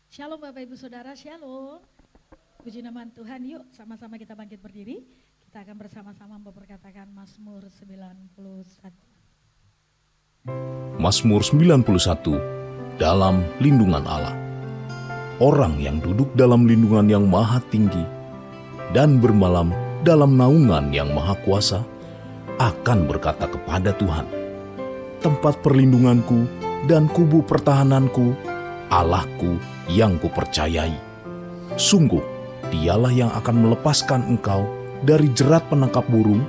Shalom Bapak Ibu Saudara, Shalom. Puji nama Tuhan, yuk sama-sama kita bangkit berdiri. Kita akan bersama-sama memperkatakan Mazmur 91. Mazmur 91 dalam lindungan Allah. Orang yang duduk dalam lindungan yang maha tinggi dan bermalam dalam naungan yang maha kuasa akan berkata kepada Tuhan, tempat perlindunganku dan kubu pertahananku, Allahku yang kupercayai. Sungguh, dialah yang akan melepaskan engkau dari jerat penangkap burung,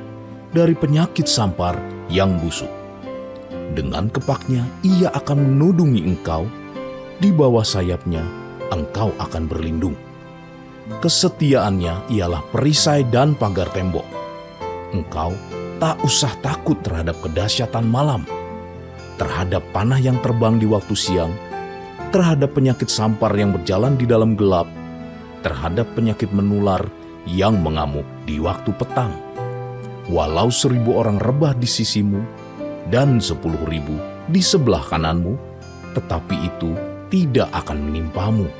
dari penyakit sampar yang busuk. Dengan kepaknya ia akan menudungi engkau, di bawah sayapnya engkau akan berlindung. Kesetiaannya ialah perisai dan pagar tembok. Engkau tak usah takut terhadap kedahsyatan malam, terhadap panah yang terbang di waktu siang, terhadap penyakit sampar yang berjalan di dalam gelap, terhadap penyakit menular yang mengamuk di waktu petang. Walau 1.000 orang rebah di sisimu dan 10.000 di sebelah kananmu, tetapi itu tidak akan menimpamu.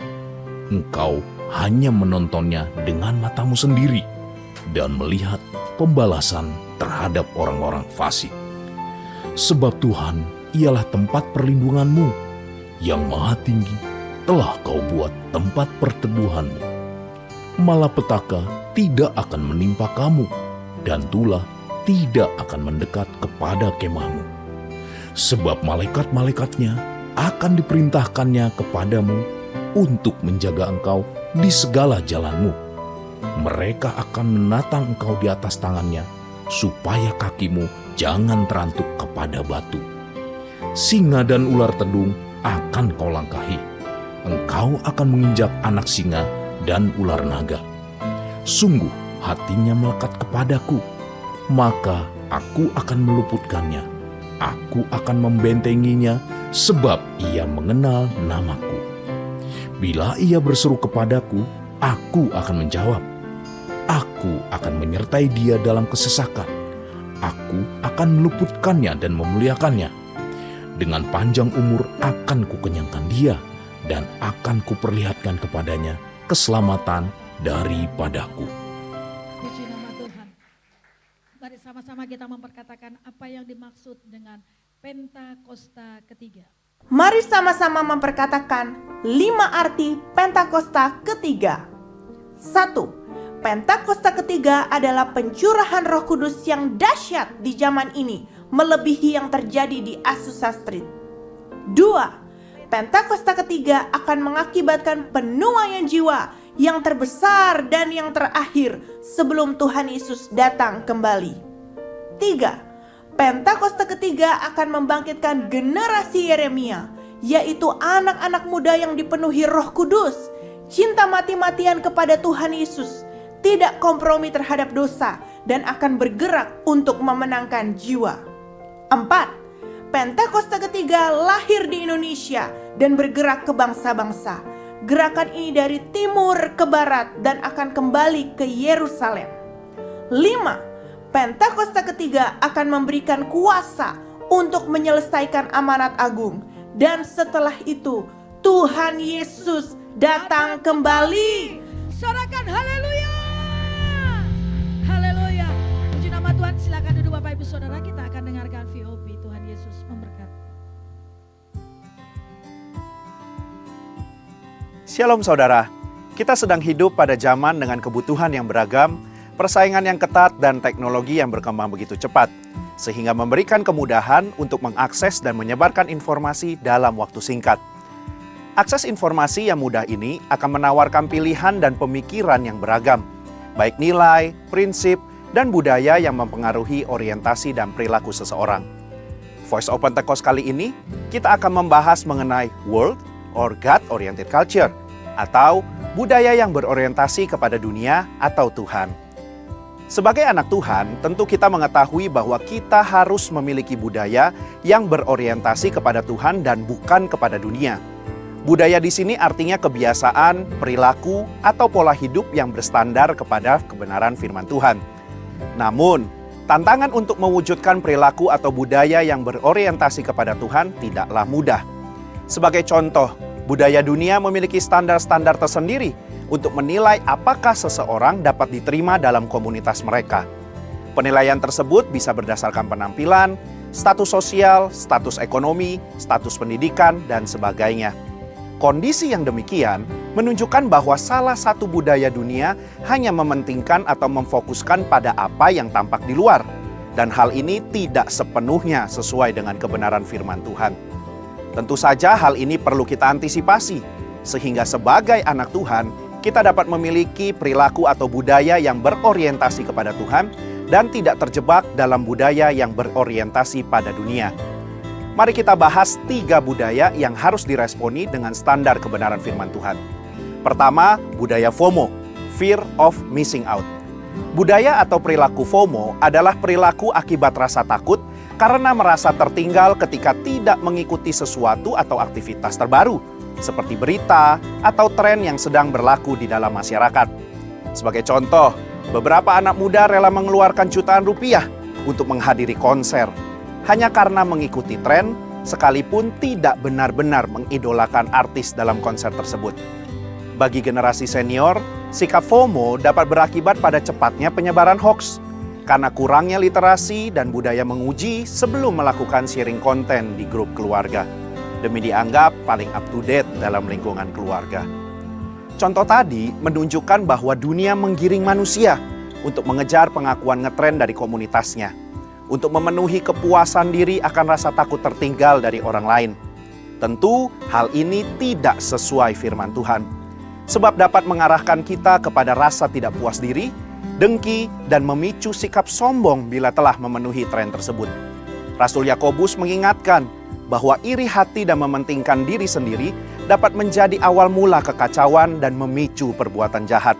Engkau hanya menontonnya dengan matamu sendiri dan melihat pembalasan terhadap orang-orang fasik. Sebab Tuhan ialah tempat perlindunganmu, yang maha tinggi telah kau buat tempat perteduhanmu. Malapetaka tidak akan menimpa kamu, dan tulah tidak akan mendekat kepada kemahmu. Sebab malaikat-malaikatnya akan diperintahkannya kepadamu untuk menjaga engkau di segala jalanmu. Mereka akan menatang engkau di atas tangannya, supaya kakimu jangan terantuk kepada batu. Singa dan ular tedung akan kau langkahi. Engkau akan menginjak anak singa dan ular naga. Sungguh hatinya melekat kepadaku, maka aku akan meluputkannya. Aku akan membentenginya, sebab ia mengenal namaku. Bila ia berseru kepadaku, aku akan menjawab. Aku akan menyertai dia dalam kesesakan. Aku akan meluputkannya dan memuliakannya. Dengan panjang umur akan kukenyangkan dia, dan akan kuperlihatkan kepadanya keselamatan daripadaku. Puji nama Tuhan. Mari sama-sama kita memperkatakan apa yang dimaksud dengan Pentakosta ketiga. Mari sama-sama memperkatakan 5 arti Pentakosta ketiga. 1. Pentakosta ketiga adalah pencurahan Roh Kudus yang dahsyat di zaman ini, melebihi yang terjadi di Azusa Street. 2. Pentakosta ketiga akan mengakibatkan penuaian jiwa yang terbesar dan yang terakhir sebelum Tuhan Yesus datang kembali. 3. Pentakosta ketiga akan membangkitkan generasi Yeremia, yaitu anak-anak muda yang dipenuhi Roh Kudus, cinta mati-matian kepada Tuhan Yesus, tidak kompromi terhadap dosa, dan akan bergerak untuk memenangkan jiwa. 4. Pentakosta ketiga lahir di Indonesia dan bergerak ke bangsa-bangsa. Gerakan ini dari timur ke barat dan akan kembali ke Yerusalem. 5. Pentakosta ketiga akan memberikan kuasa untuk menyelesaikan amanat agung. Dan setelah itu Tuhan Yesus datang kembali. Sorakan haleluya. Haleluya. Puji nama Tuhan, silakan duduk Bapak Ibu Saudara, kita akan dengarkan VOP. Tuhan Yesus memberkati. Shalom saudara, kita sedang hidup pada zaman dengan kebutuhan yang beragam, persaingan yang ketat dan teknologi yang berkembang begitu cepat, sehingga memberikan kemudahan untuk mengakses dan menyebarkan informasi dalam waktu singkat. Akses informasi yang mudah ini akan menawarkan pilihan dan pemikiran yang beragam, baik nilai, prinsip, dan budaya yang mempengaruhi orientasi dan perilaku seseorang. Voice of Pentecost kali ini, kita akan membahas mengenai world or God-oriented culture, atau budaya yang berorientasi kepada dunia atau Tuhan. Sebagai anak Tuhan, tentu kita mengetahui bahwa kita harus memiliki budaya yang berorientasi kepada Tuhan dan bukan kepada dunia. Budaya di sini artinya kebiasaan, perilaku, atau pola hidup yang berstandar kepada kebenaran firman Tuhan. Namun, tantangan untuk mewujudkan perilaku atau budaya yang berorientasi kepada Tuhan tidaklah mudah. Sebagai contoh, Budaya dunia memiliki standar-standar tersendiri untuk menilai apakah seseorang dapat diterima dalam komunitas mereka. Penilaian tersebut bisa berdasarkan penampilan, status sosial, status ekonomi, status pendidikan, dan sebagainya. Kondisi yang demikian menunjukkan bahwa salah satu budaya dunia hanya mementingkan atau memfokuskan pada apa yang tampak di luar. Dan hal ini tidak sepenuhnya sesuai dengan kebenaran firman Tuhan. Tentu saja hal ini perlu kita antisipasi, sehingga sebagai anak Tuhan, kita dapat memiliki perilaku atau budaya yang berorientasi kepada Tuhan dan tidak terjebak dalam budaya yang berorientasi pada dunia. Mari kita bahas 3 budaya yang harus diresponi dengan standar kebenaran firman Tuhan. Pertama, budaya FOMO, Fear of Missing Out. Budaya atau perilaku FOMO adalah perilaku akibat rasa takut karena merasa tertinggal ketika tidak mengikuti sesuatu atau aktivitas terbaru, seperti berita atau tren yang sedang berlaku di dalam masyarakat. Sebagai contoh, beberapa anak muda rela mengeluarkan jutaan rupiah untuk menghadiri konser, hanya karena mengikuti tren, sekalipun tidak benar-benar mengidolakan artis dalam konser tersebut. Bagi generasi senior, sikap FOMO dapat berakibat pada cepatnya penyebaran hoaks, karena kurangnya literasi dan budaya menguji sebelum melakukan sharing konten di grup keluarga, demi dianggap paling up to date dalam lingkungan keluarga. Contoh tadi menunjukkan bahwa dunia menggiring manusia untuk mengejar pengakuan ngetren dari komunitasnya, untuk memenuhi kepuasan diri akan rasa takut tertinggal dari orang lain. Tentu hal ini tidak sesuai firman Tuhan, sebab dapat mengarahkan kita kepada rasa tidak puas diri, dengki, dan memicu sikap sombong bila telah memenuhi tren tersebut. Rasul Yakobus mengingatkan bahwa iri hati dan mementingkan diri sendiri dapat menjadi awal mula kekacauan dan memicu perbuatan jahat.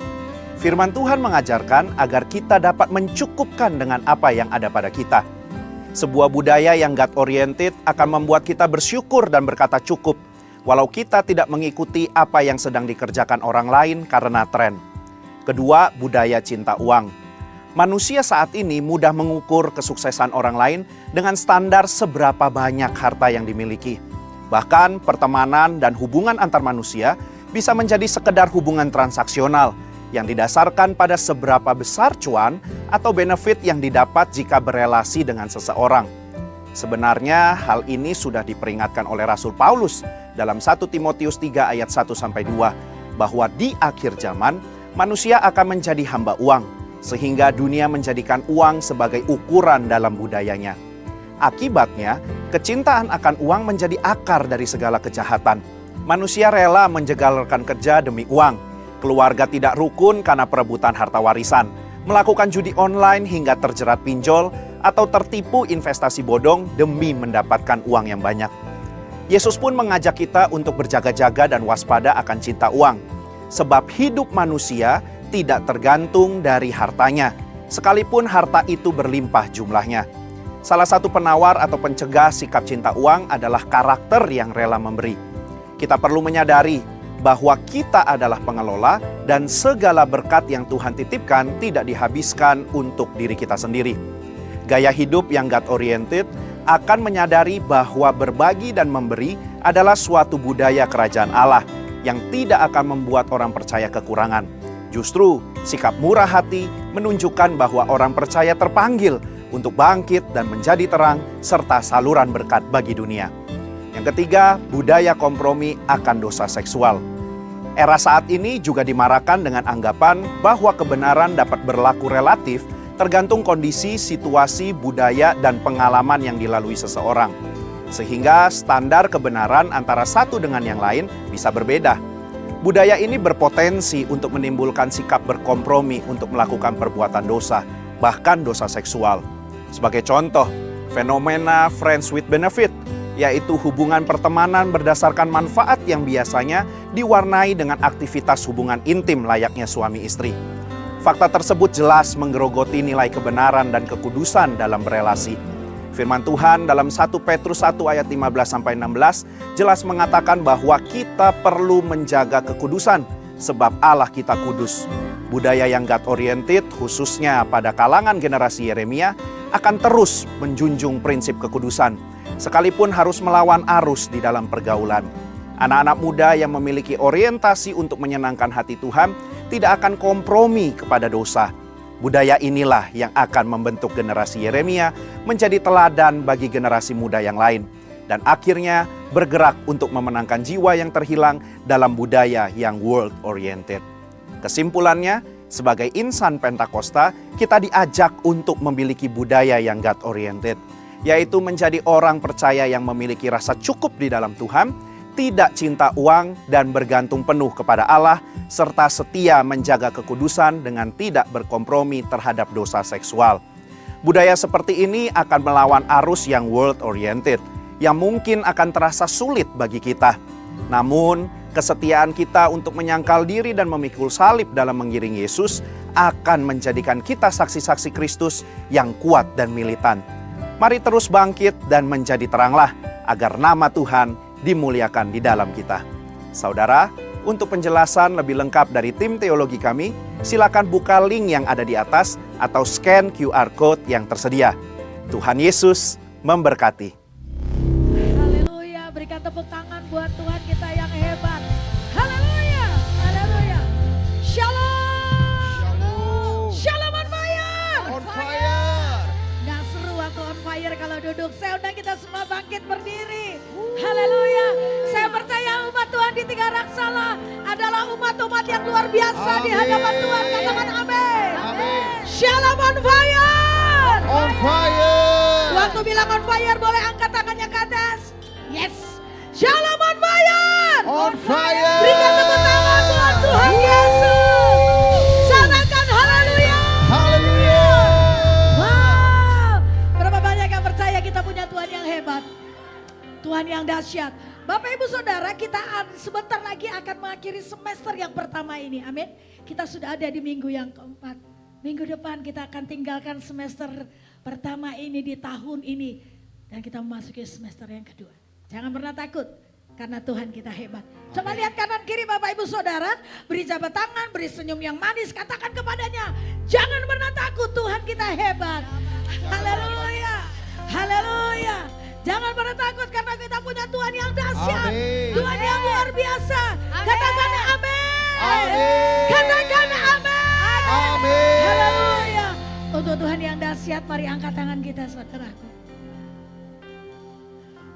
Firman Tuhan mengajarkan agar kita dapat mencukupkan dengan apa yang ada pada kita. Sebuah budaya yang God-oriented akan membuat kita bersyukur dan berkata cukup, walau kita tidak mengikuti apa yang sedang dikerjakan orang lain karena tren. Kedua, budaya cinta uang. Manusia saat ini mudah mengukur kesuksesan orang lain dengan standar seberapa banyak harta yang dimiliki. Bahkan pertemanan dan hubungan antar manusia bisa menjadi sekedar hubungan transaksional yang didasarkan pada seberapa besar cuan atau benefit yang didapat jika berelasi dengan seseorang. Sebenarnya hal ini sudah diperingatkan oleh Rasul Paulus dalam 1 Timotius 3 ayat 1-2 bahwa di akhir zaman manusia akan menjadi hamba uang, sehingga dunia menjadikan uang sebagai ukuran dalam budayanya. Akibatnya, kecintaan akan uang menjadi akar dari segala kejahatan. Manusia rela menjegalkan kerja demi uang, keluarga tidak rukun karena perebutan harta warisan, melakukan judi online hingga terjerat pinjol, atau tertipu investasi bodong demi mendapatkan uang yang banyak. Yesus pun mengajak kita untuk berjaga-jaga dan waspada akan cinta uang. Sebab hidup manusia tidak tergantung dari hartanya, sekalipun harta itu berlimpah jumlahnya. Salah satu penawar atau pencegah sikap cinta uang adalah karakter yang rela memberi. Kita perlu menyadari bahwa kita adalah pengelola dan segala berkat yang Tuhan titipkan tidak dihabiskan untuk diri kita sendiri. Gaya hidup yang God-oriented akan menyadari bahwa berbagi dan memberi adalah suatu budaya kerajaan Allah yang tidak akan membuat orang percaya kekurangan. Justru, sikap murah hati menunjukkan bahwa orang percaya terpanggil untuk bangkit dan menjadi terang serta saluran berkat bagi dunia. Yang ketiga, budaya kompromi akan dosa seksual. Era saat ini juga dimarahkan dengan anggapan bahwa kebenaran dapat berlaku relatif tergantung kondisi, situasi, budaya, dan pengalaman yang dilalui seseorang. Sehingga standar kebenaran antara satu dengan yang lain bisa berbeda. Budaya ini berpotensi untuk menimbulkan sikap berkompromi untuk melakukan perbuatan dosa, bahkan dosa seksual. Sebagai contoh, fenomena friends with benefit, yaitu hubungan pertemanan berdasarkan manfaat yang biasanya diwarnai dengan aktivitas hubungan intim layaknya suami istri. Fakta tersebut jelas menggerogoti nilai kebenaran dan kekudusan dalam berelasi. Firman Tuhan dalam 1 Petrus 1 ayat 15-16 jelas mengatakan bahwa kita perlu menjaga kekudusan sebab Allah kita kudus. Budaya yang God-oriented khususnya pada kalangan generasi Yeremia akan terus menjunjung prinsip kekudusan sekalipun harus melawan arus di dalam pergaulan. Anak-anak muda yang memiliki orientasi untuk menyenangkan hati Tuhan tidak akan kompromi kepada dosa. Budaya inilah yang akan membentuk generasi Yeremia menjadi teladan bagi generasi muda yang lain. Dan akhirnya bergerak untuk memenangkan jiwa yang terhilang dalam budaya yang world-oriented. Kesimpulannya, sebagai insan Pentakosta, kita diajak untuk memiliki budaya yang God-oriented, yaitu menjadi orang percaya yang memiliki rasa cukup di dalam Tuhan, tidak cinta uang dan bergantung penuh kepada Allah, serta setia menjaga kekudusan dengan tidak berkompromi terhadap dosa seksual. Budaya seperti ini akan melawan arus yang world-oriented, yang mungkin akan terasa sulit bagi kita. Namun, kesetiaan kita untuk menyangkal diri dan memikul salib dalam mengiring Yesus akan menjadikan kita saksi-saksi Kristus yang kuat dan militan. Mari terus bangkit dan menjadi teranglah agar nama Tuhan dimuliakan di dalam kita. Saudara, untuk penjelasan lebih lengkap dari tim teologi kami, silakan buka link yang ada di atas atau scan QR Code yang tersedia. Tuhan Yesus memberkati. Haleluya, berikan tepuk tangan buat Tuhan kita yang hebat. Haleluya, haleluya. Shalom. Shalom on fire. On fire. Gak seru waktu on fire kalau duduk. Saya undang kita semua bangkit berdiri. Haleluya. Saya percaya umat Tuhan di Tiga Raksala adalah umat-umat yang luar biasa di hadapan Tuhan. Katakan amin. Amin. Shalom on fire. On fire. Waktu bilang on fire boleh angkat tangannya ke atas. Yes. Shalom on fire. On fire. Berikan tepuk tangan buat Tuhan Yesus. Satakan haleluya. Haleluya. Wow. Berapa banyak yang percaya kita punya Tuhan yang hebat. Tuhan yang dahsyat. Bapak Ibu Saudara, kita sebentar lagi akan mengakhiri semester yang pertama ini. Amin. Kita sudah ada di minggu yang keempat. Minggu depan kita akan tinggalkan semester pertama ini di tahun ini. Dan kita memasuki semester yang kedua. Jangan pernah takut. Karena Tuhan kita hebat. Coba lihat kanan kiri Bapak Ibu Saudara. Beri jabat tangan, beri senyum yang manis. Katakan kepadanya, jangan pernah takut, Tuhan kita hebat. Haleluya. Haleluya. Jangan pernah takut karena kita punya Tuhan yang dahsyat. Amin. Tuhan yang luar biasa. Katakan amin. Amin. Katakan amin. Amin. Haleluya. Untuk Tuhan yang dahsyat, mari angkat tangan kita saudaraku.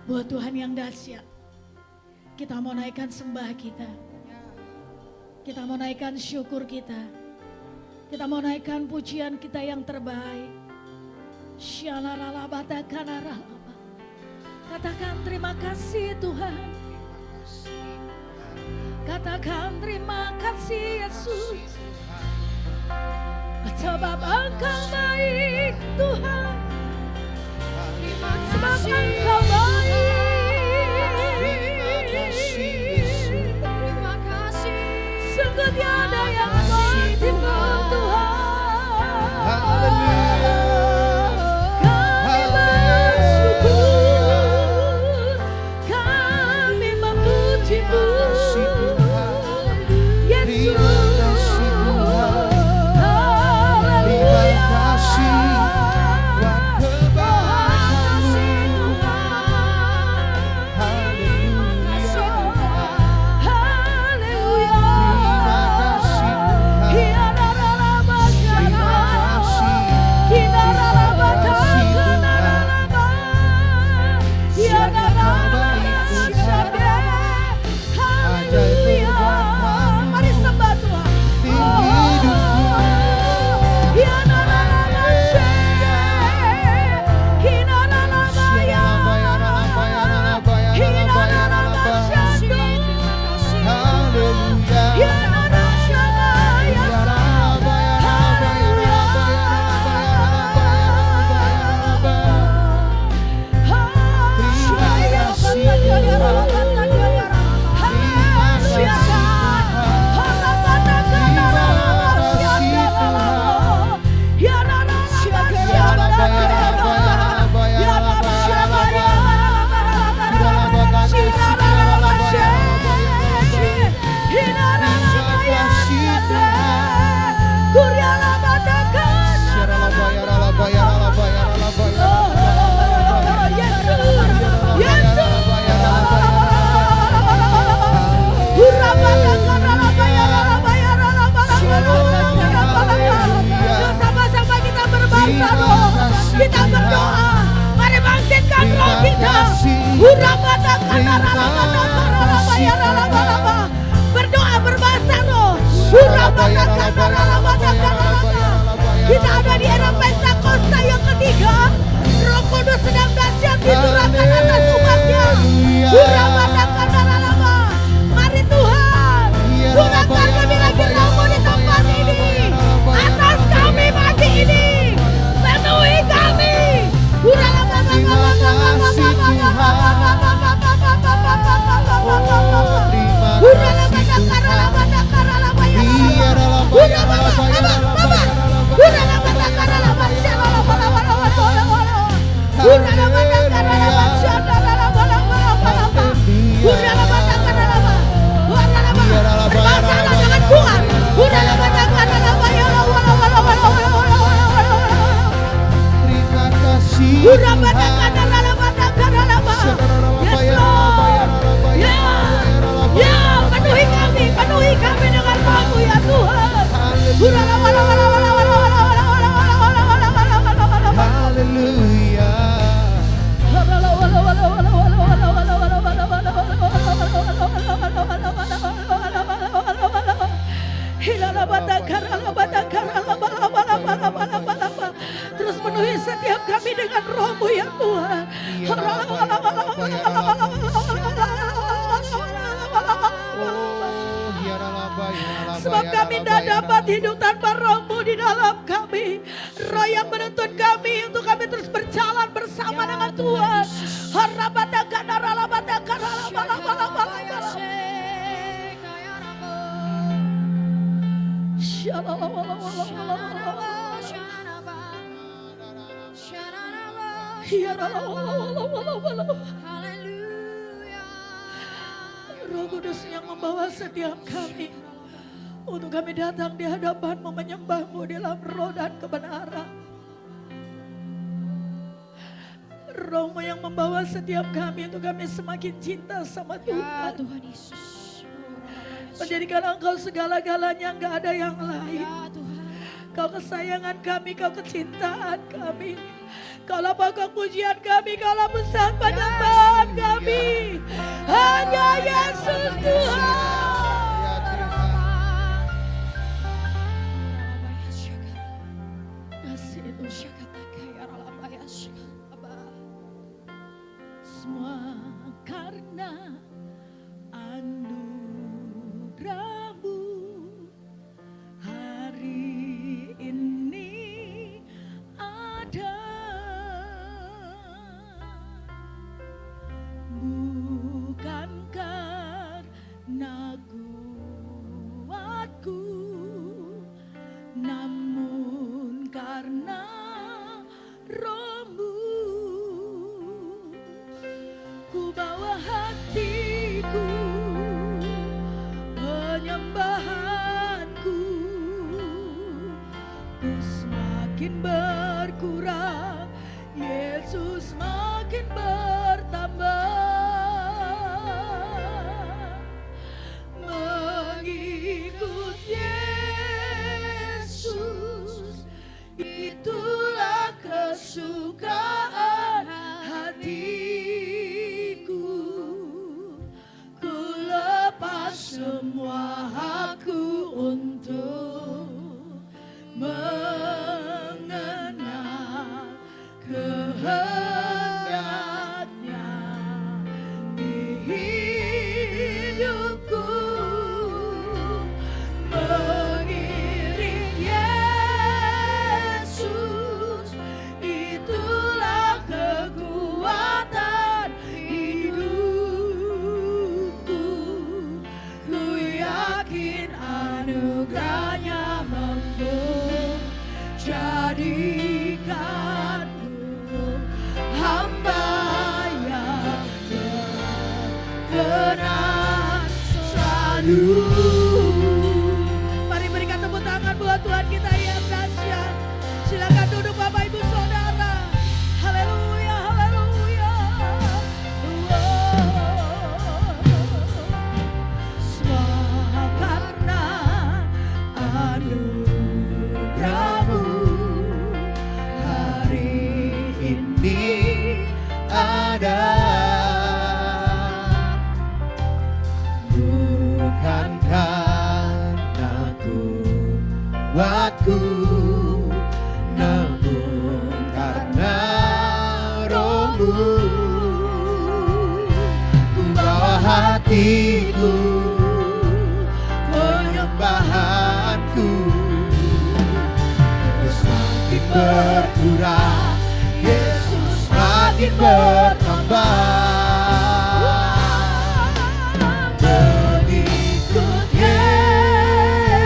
Buat Tuhan yang dahsyat, kita mau naikkan sembah kita. Kita mau naikkan syukur kita. Kita mau naikkan pujian kita yang terbaik. Syalaralabatakanalalaba. Katakan terima kasih Tuhan. Katakan terima kasih Yesus. Sebab Engkau baik Tuhan. Sebab Engkau baik. Terima kasih. Sungguh tiada yang bertimbang Tuhan. Haleluya. Kami bersyukur, kami memuji-Mu, Yesus. Haleluya. Terima kasih buat kebaikan-Mu. kita. Urabada karalabada karalaba ya ralaba. Berdoa berbahasa roh. Urabada karalabada karalaba. Kita ada di era Pentakosta yang ketiga. Roh Kudus sedang dahsyat diturunkan atas umatnya. Urabada karalaba. Mari Tuhan, gunakan lebih lagi roh-Mu di tempat ini. Atas kami pagi ini. Penuhi kami. Bermasalah dengan kuat. Penuhi kami dengan roh-Mu ya Tuhan. Terus penuhi setiap kami dengan roh-Mu ya Tuhan. Sebab kami tidak dapat hidup tanpa roh-Mu di dalam kami. Roh yang menuntun kami untuk kami terus berjalan bersama dengan Tuhan. Roh Kudus yang membawa setiap kami untuk kami datang di hadapan-Mu menyembah-Mu dalam roh dan kebenaran. Roh-Mu yang membawa setiap kami untuk kami semakin cinta sama Tuhan. Tuhan Yesus. Menjadikan Engkau segala-galanya, enggak ada yang lain. Ya Tuhan. Kau kesayangan kami, Kau kecintaan kami. Kaulah pokok pujian kami, Kaulah pusat penyembahan kami. Hanya Yesus Tuhan. Kasih itu semua karena anugerah-Mu. Hari ini ada, bukan karena kuatku, namun karena Roh-Mu. Ku bawa hatiku, penyembahanku, ku semakin berkurang, Yesus makin bertambah. Mengikut Yesus, itulah kesukaan hatiku. Ku lepas semua hakku untuk mengenal kehendaknya di hidupku. Mengiring Yesus, itulah kekuatan hidupku. Ku yakin anugerahnya mampu jadikanku hamba yang berkenan selalu. Mari berikan tepuk tangan buat Tuhan kita yang dahsyat. Silakan duduk Bapak Ibu Saudara. Haleluya, haleluya. Semua karena anugerah-Mu. Hari ini ada, kuatku, namun karena Roh-Mu, ku bawa hatiku, penyembahanku, semakin berkurang, Yesus makin bertambah. Mengikut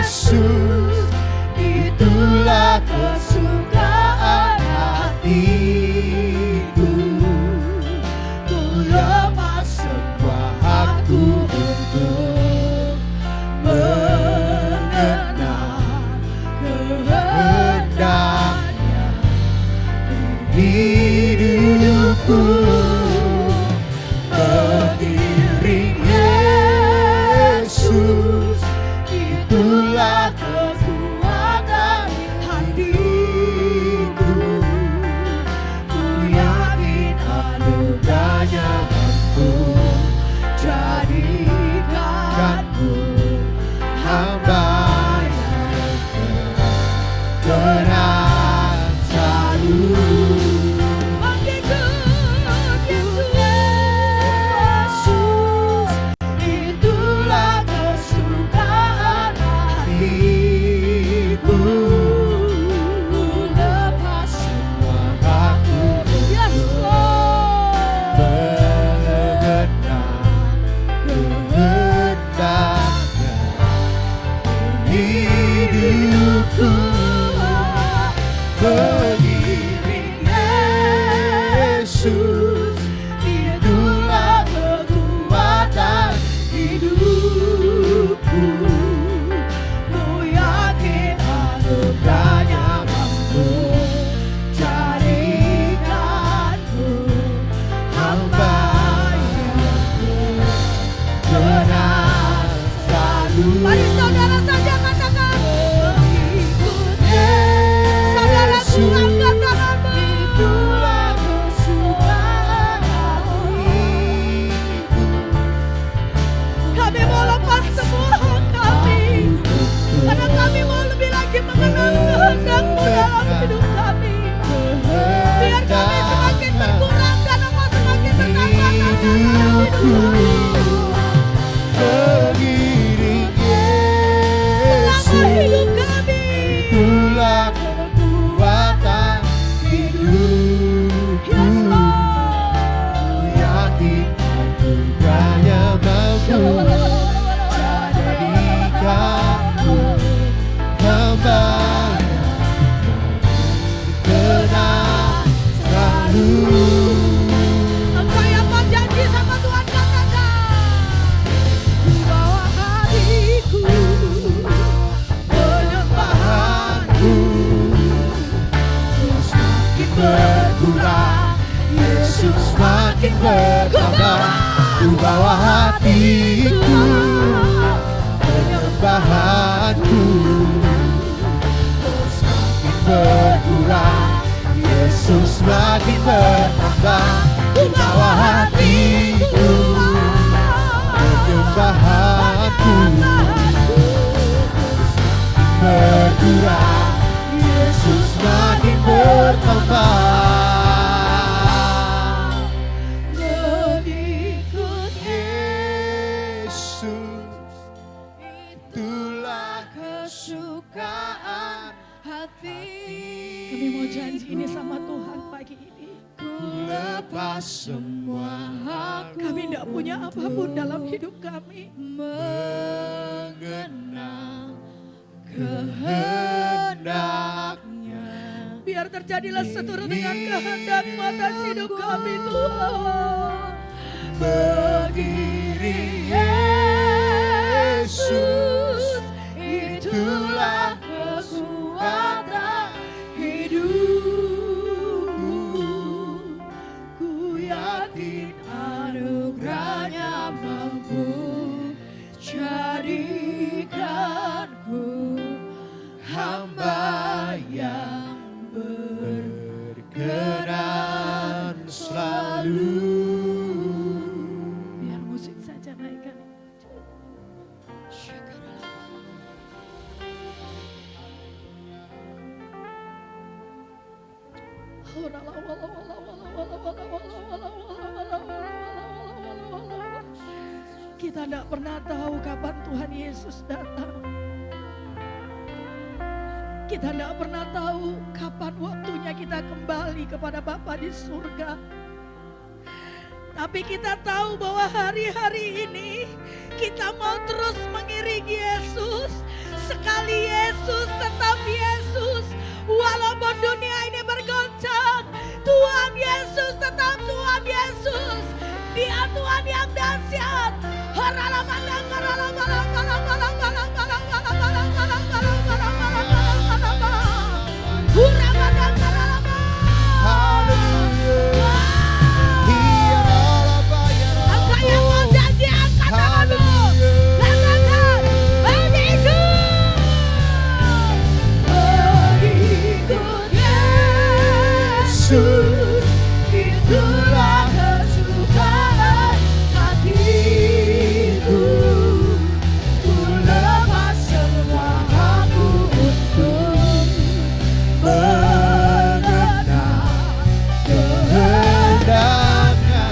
Yesus, itulah kesukaan hatiku. Ku lepas semua hakku untuk mengenal kehendaknya hidupku. Mengiring Yesus, itulah kekuatan hatiku. Ku yakin anugerahnya mampu jadikanku hamba yang tenang selalu. Mengikut Yesus, itulah kesukaan hatiku. Ku lepas semua hakku mengenal kehendaknya hidupku. Mengiring Yesus, itulah kekuatan hidupku. Ku yakin anugerahnya mampu jadikanku hamba yang tenang selalu. Mari saudara saja katakan, mengikut Yesus, angkat tanganmu. Itulah kesukaan hatiku. Kami mau lepas semua hak kami, karena kami mau lebih lagi mengenal kehendak-Mu dalam hidup kami. Biar kami semakin berkurang dan Engkau semakin bertambah dalam hidup kami. Mengiring Yesus, selama hidup kami, itulah kekuatan hidupku. Ku yakin anugerahnya mampu jadikanku hamba yang tenang selalu. Engkau yang berjanji sama Tuhan, katakan, ku bawa hatiku, penyembahanku, semakin berkurang, Yesus makin bertambah. Ku bawa hatiku, penyembahanku, semakin berkurang, Yesus makin bertambah. Ku bawa hatiku, penyembahanku, semakin berkurang, Yesus makin bertambah. Mengikut Yesus, itulah kesukaan hati. Kami mau janji ini sama Tuhan pagi ini. Ku lepas semua hakku, Kami tidak punya apapun dalam hidup kami. mengenal kehendaknya. Biar terjadilah seturut dengan kehendak-Mu atas hidup kami, Tuhan. Mengiring Yesus, itulah kekuatan hidupku. Ku yakin anugerahnya mampu jadikanku hamba yang berkenan selalu. Biar musik saja naikkan. Kita tidak pernah tahu kapan Tuhan Yesus datang. Kita tidak pernah tahu kapan waktunya kita kembali kepada Bapa di surga. Tapi kita tahu bahwa hari-hari ini kita mau terus mengiringi Yesus. Sekali Yesus, tetap Yesus. Walaupun dunia ini bergoncang, Tuhan Yesus tetap Tuhan Yesus. Dia Tuhan yang dahsyat. Angkat yang mau janji, angkat tanganmu. Katakan, mengikut Yesus, itulah kesukaan hatiku. Ku lepas semua aku untuk mengenal kehendaknya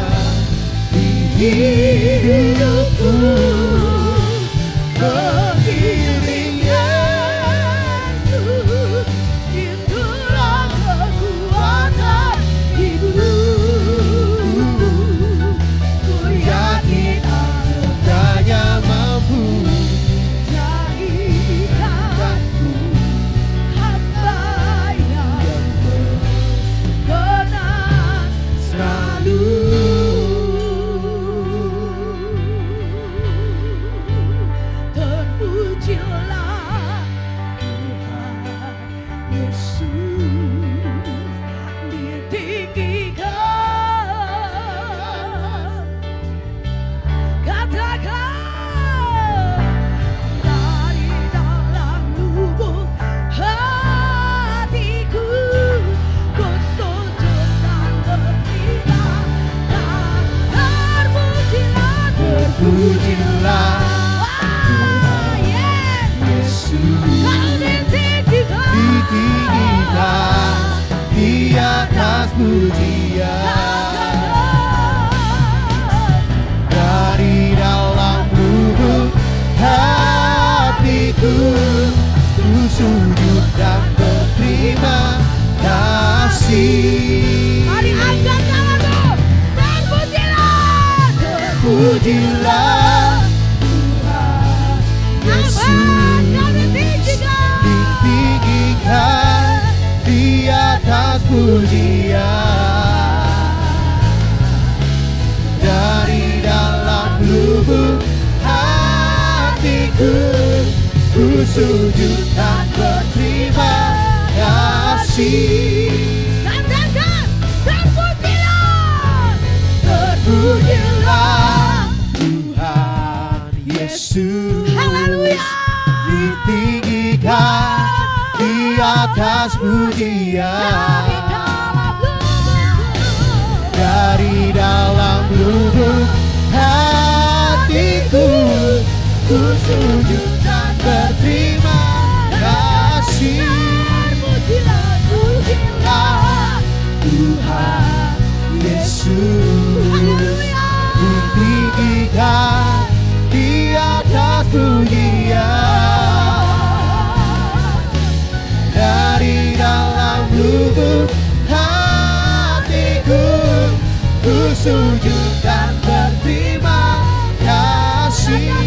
di hidupku. Mengiring Yesus, itulah kekuatan hidup. Ku yakin adanya mampu jadikanku hamba yang berkenan selalu. Terpujilah Tuhan Yesus, ditinggikan. Katakan, dari dalam lubuk hatiku, ku sujud dan berterima. Terpujilah Tuhan Yesus, ditinggikan di atas pujian. Dari dalam lubuk hatiku, ku sujud dan berterima kasih. Mari angkat tanganmu, terpujilah, terpujilah Tuhan Yesus, ditinggikan di atas pujian. Dari dalam lubuk hatiku, ku sujud dan berterima kasih. Katakan, terpujilah, terpujilah Tuhan Yesus. Haleluya. Ditinggikan di atas pujian. Dari dalam lubuk hatiku, ku sujud dan berterima kasih. Pujilah, pujilah Tuhan Yesus, ditinggikan di atas pujian. Dari dalam lubuk hatiku, ku sujud dan berterima kasih.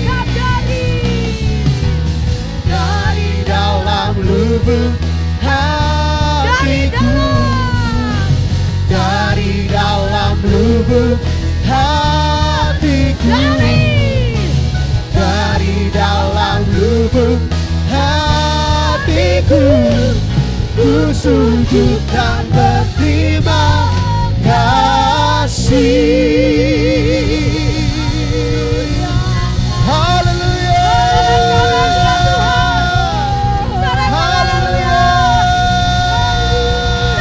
Dari dalam lubuk hatiku, dari dalam lubuk hatiku, dari dalam lubuk hatiku, ku sujud dan berterima kasih. Haleluya,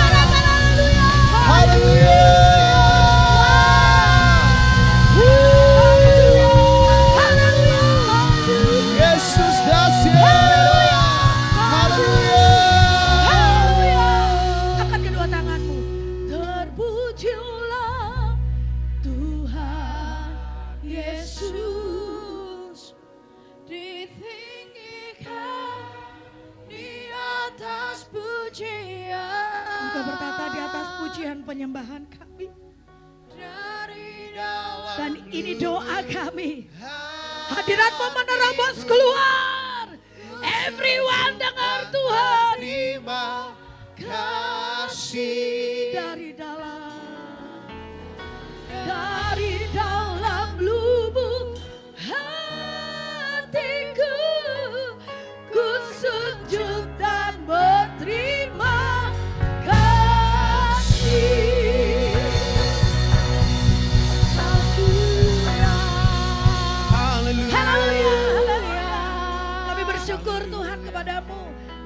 haleluya, haleluya. Yesus dahsyat. Haleluya. Angkat kedua tanganmu. tinggikan di atas pujian. Engkau berkata di atas pujian penyembahan kami. Dari dalam Dan ini doa kami. Hadirat-Mu menerobos keluar. Everyone dengar Tuhan. terima kasih. Dari dalam lubuk hatiku, ku sujud dan berterima kasih. Haleluya. Haleluya, haleluya. Kami bersyukur Tuhan kepadamu.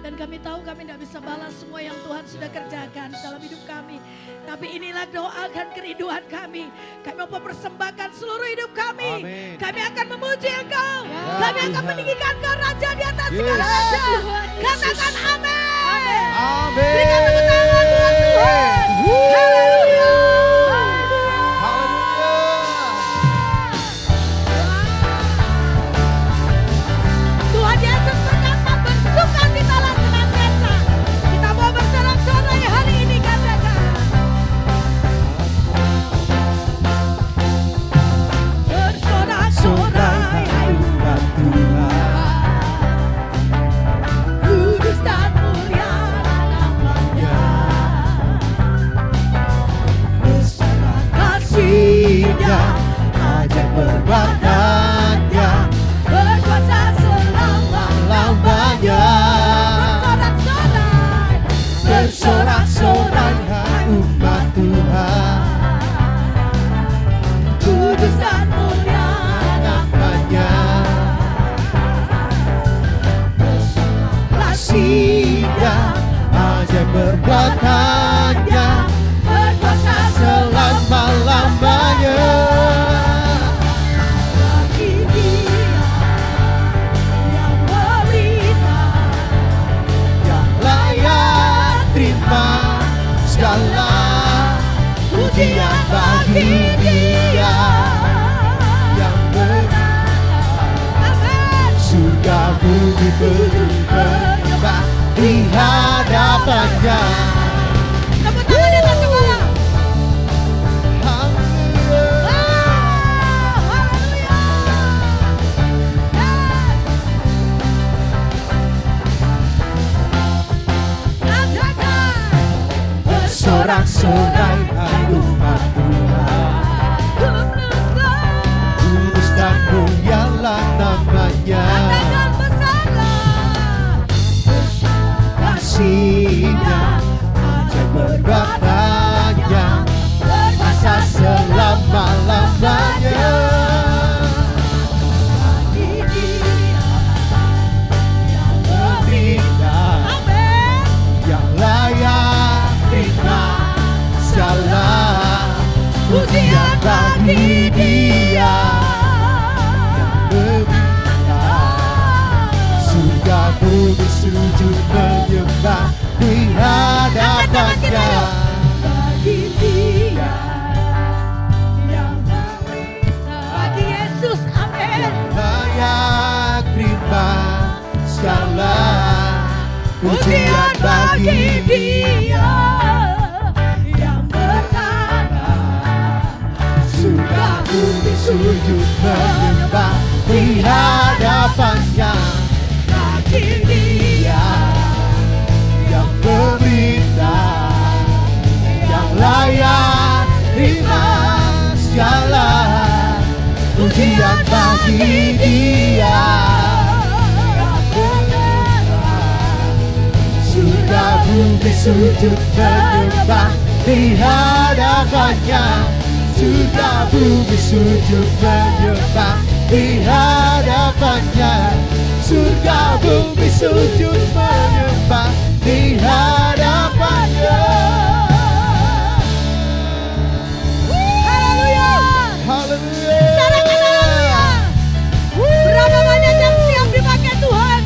Dan kami tahu kami tidak bisa balas semua yang Tuhan sudah kerjakan dalam hidup kami. Tapi inilah doa dan kerinduan kami. Kami mau mempersembahkan seluruh hidup kami. Amin. Kami akan memuji Engkau. Ya, Kami akan Tuhan. meninggikan Engkau Raja di atas Yes. segala raja. Tuhan Yesus. Katakan amin. Amin. Berikan tepuk tangan buat Tuhan. Haleluya. Tuhan Yesus berkata bersuka citalah senantiasa. Kita mau bersorak-sorai hari ini katakan. Bersorak-sorai umat Tuhan, kudus dan mulia namanya. besar kasih-Nya, ajaib perbuatan-Nya, Berkuasa selama-lamanya. Bersorak-sorai, bersorak-sorai hai umat Tuhan, Kudus dan mulia namanya. Kasih-Nya, ajaib perbuatan-Nya, berkuasa selama-lamanya. bagi Dia yang berita. Yang layak terima segala pujian bagi Dia yang benar. Amin. Surga bumi penuh menyembah di hadapannya. Tepuk tangan di atas kepala. Haleluya. Haleluya. Katakan. Bersorak-sorai hai umat Tuhan, kudus dan mulialah namanya. Katakan besarlah. Kasih-Nya, ajaib perbuatan-Nya, berkuasa selama-lamanya. Bagi Dia yang Berita Amin. yang layak terima segala pujian bagi Dia berita. Surga bumi sujud menyembah di hadapannya. Bagi Dia yang berita. Bagi Yesus, amin. Layak terima segala pujian bagi Dia yang berkata. surga bumi sujud menyembah di hadapannya. Bagi Dia Yang berita yang layak terima segala pujian bagi Dia yang berkata. Surga bumi sujud menyembah di hadapannya. Surga bumi sujud menyembah di hadapannya. Surga bumi sujud menyembah di hadapannya. Haleluya. Haleluya. Katakan haleluya. Berapa banyak yang siap dipakai Tuhan?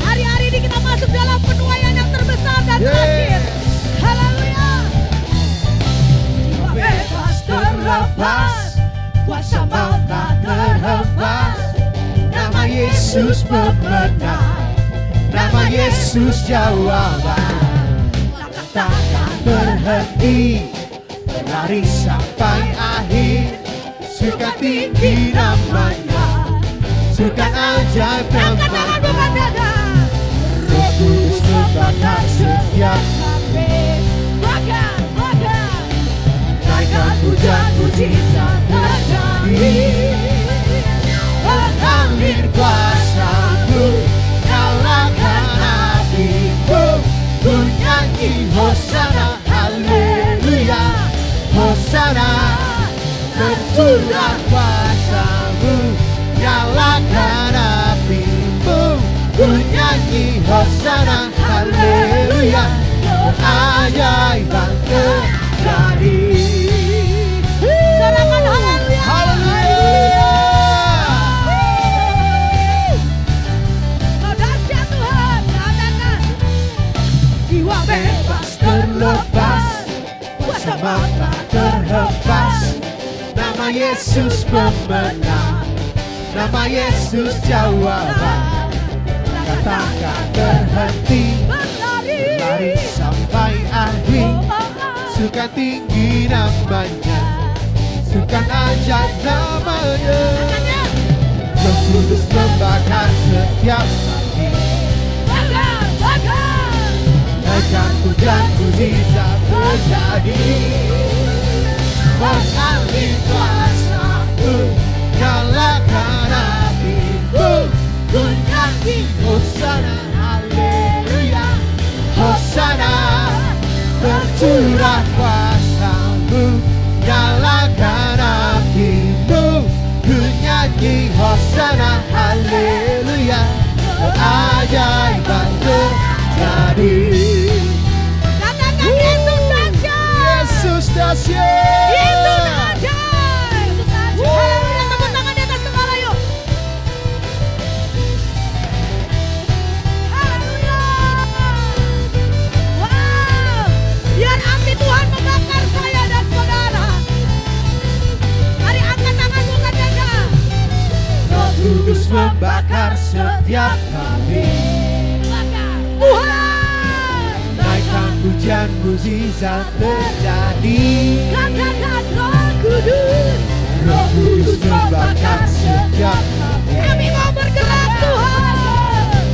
Hari-hari ini kita masuk dalam penuaian yang terbesar dan terakhir. Haleluya. Jiwa bebas terlepas, kuasa maut tak terhempas. Nama Yesus pemenang, nama Yesus jawaban. Takkan berhenti, berlari sampai akhir. Surga tinggi namanya, surga ajaib namanya. Roh Kudus membakar setiap hati. Naikkan pujian mujizat terjadi. Mengalir kuasa-Mu, nyalakan apimu. Ku nyanyi Hosana, haleluya, Hosana. Tercurah kuasa-Mu, nyalakan apimu. Ku nyanyi Hosana, haleluya, keajaiban terjadi. Sorakan haleluya. Haleluya. Kau dahsyat Tuhan, katakan. Jiwa bebas terlepas, kuasa mata terhempas. Nama Yesus pemenang, nama Yesus jawaban. Katakan berhenti, berlari sampai akhir. Surga tinggi namanya, surga ajaib namanya. Roh Kudus membakar setiap hati. Naikkan pujian mujizat terjadi. Mengalir kuasa-Mu, nyalakan apimu. Ku nyanyi Hosana, haleluya, Hosana. Tercurah kuasa-Mu, nyalakan apimu. Ku nyanyi Hosana, haleluya, keajaiban terjadi. Katakan Yesus dahsyat. Yesus dahsyat. Itu dahsyat. Haleluya, tepuk tangan di atas kepala yuk. Haleluya. Wow. Biar api Tuhan membakar saya dan saudara. Mari angkat tanganmu katakan. Roh Kudus membakar setiap kami. Tuhan. Naikkan pujian mujizat terjadi. Katakan Roh Kudus. Roh Kudus membakar setiap kami. Kami mau bergerak Tuhan.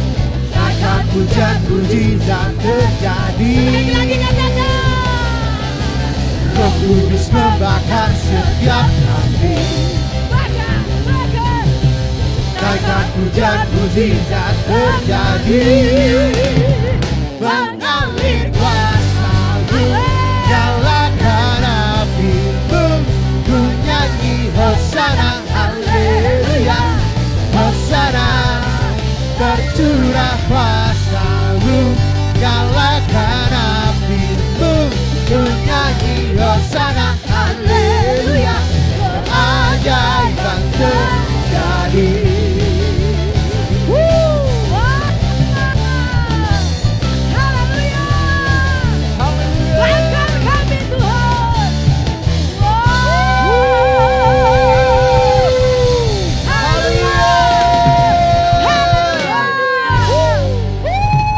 Naikkan pujian mujizat terjadi. Lagi katakan. Roh Kudus membakar setiap kami. Bakar. Naikkan pujian mujizat terjadi. Mengalir kuasa-Mu, nyalakan apimu. Ku nyanyi Hosana, haleluya, Hosana. Tercurah kuasa-Mu, nyalakan apimu. Ku nyanyi Hosana, haleluya, keajaiban terjadi. Haleluya. Bakar kami Tuhan. Haleluya.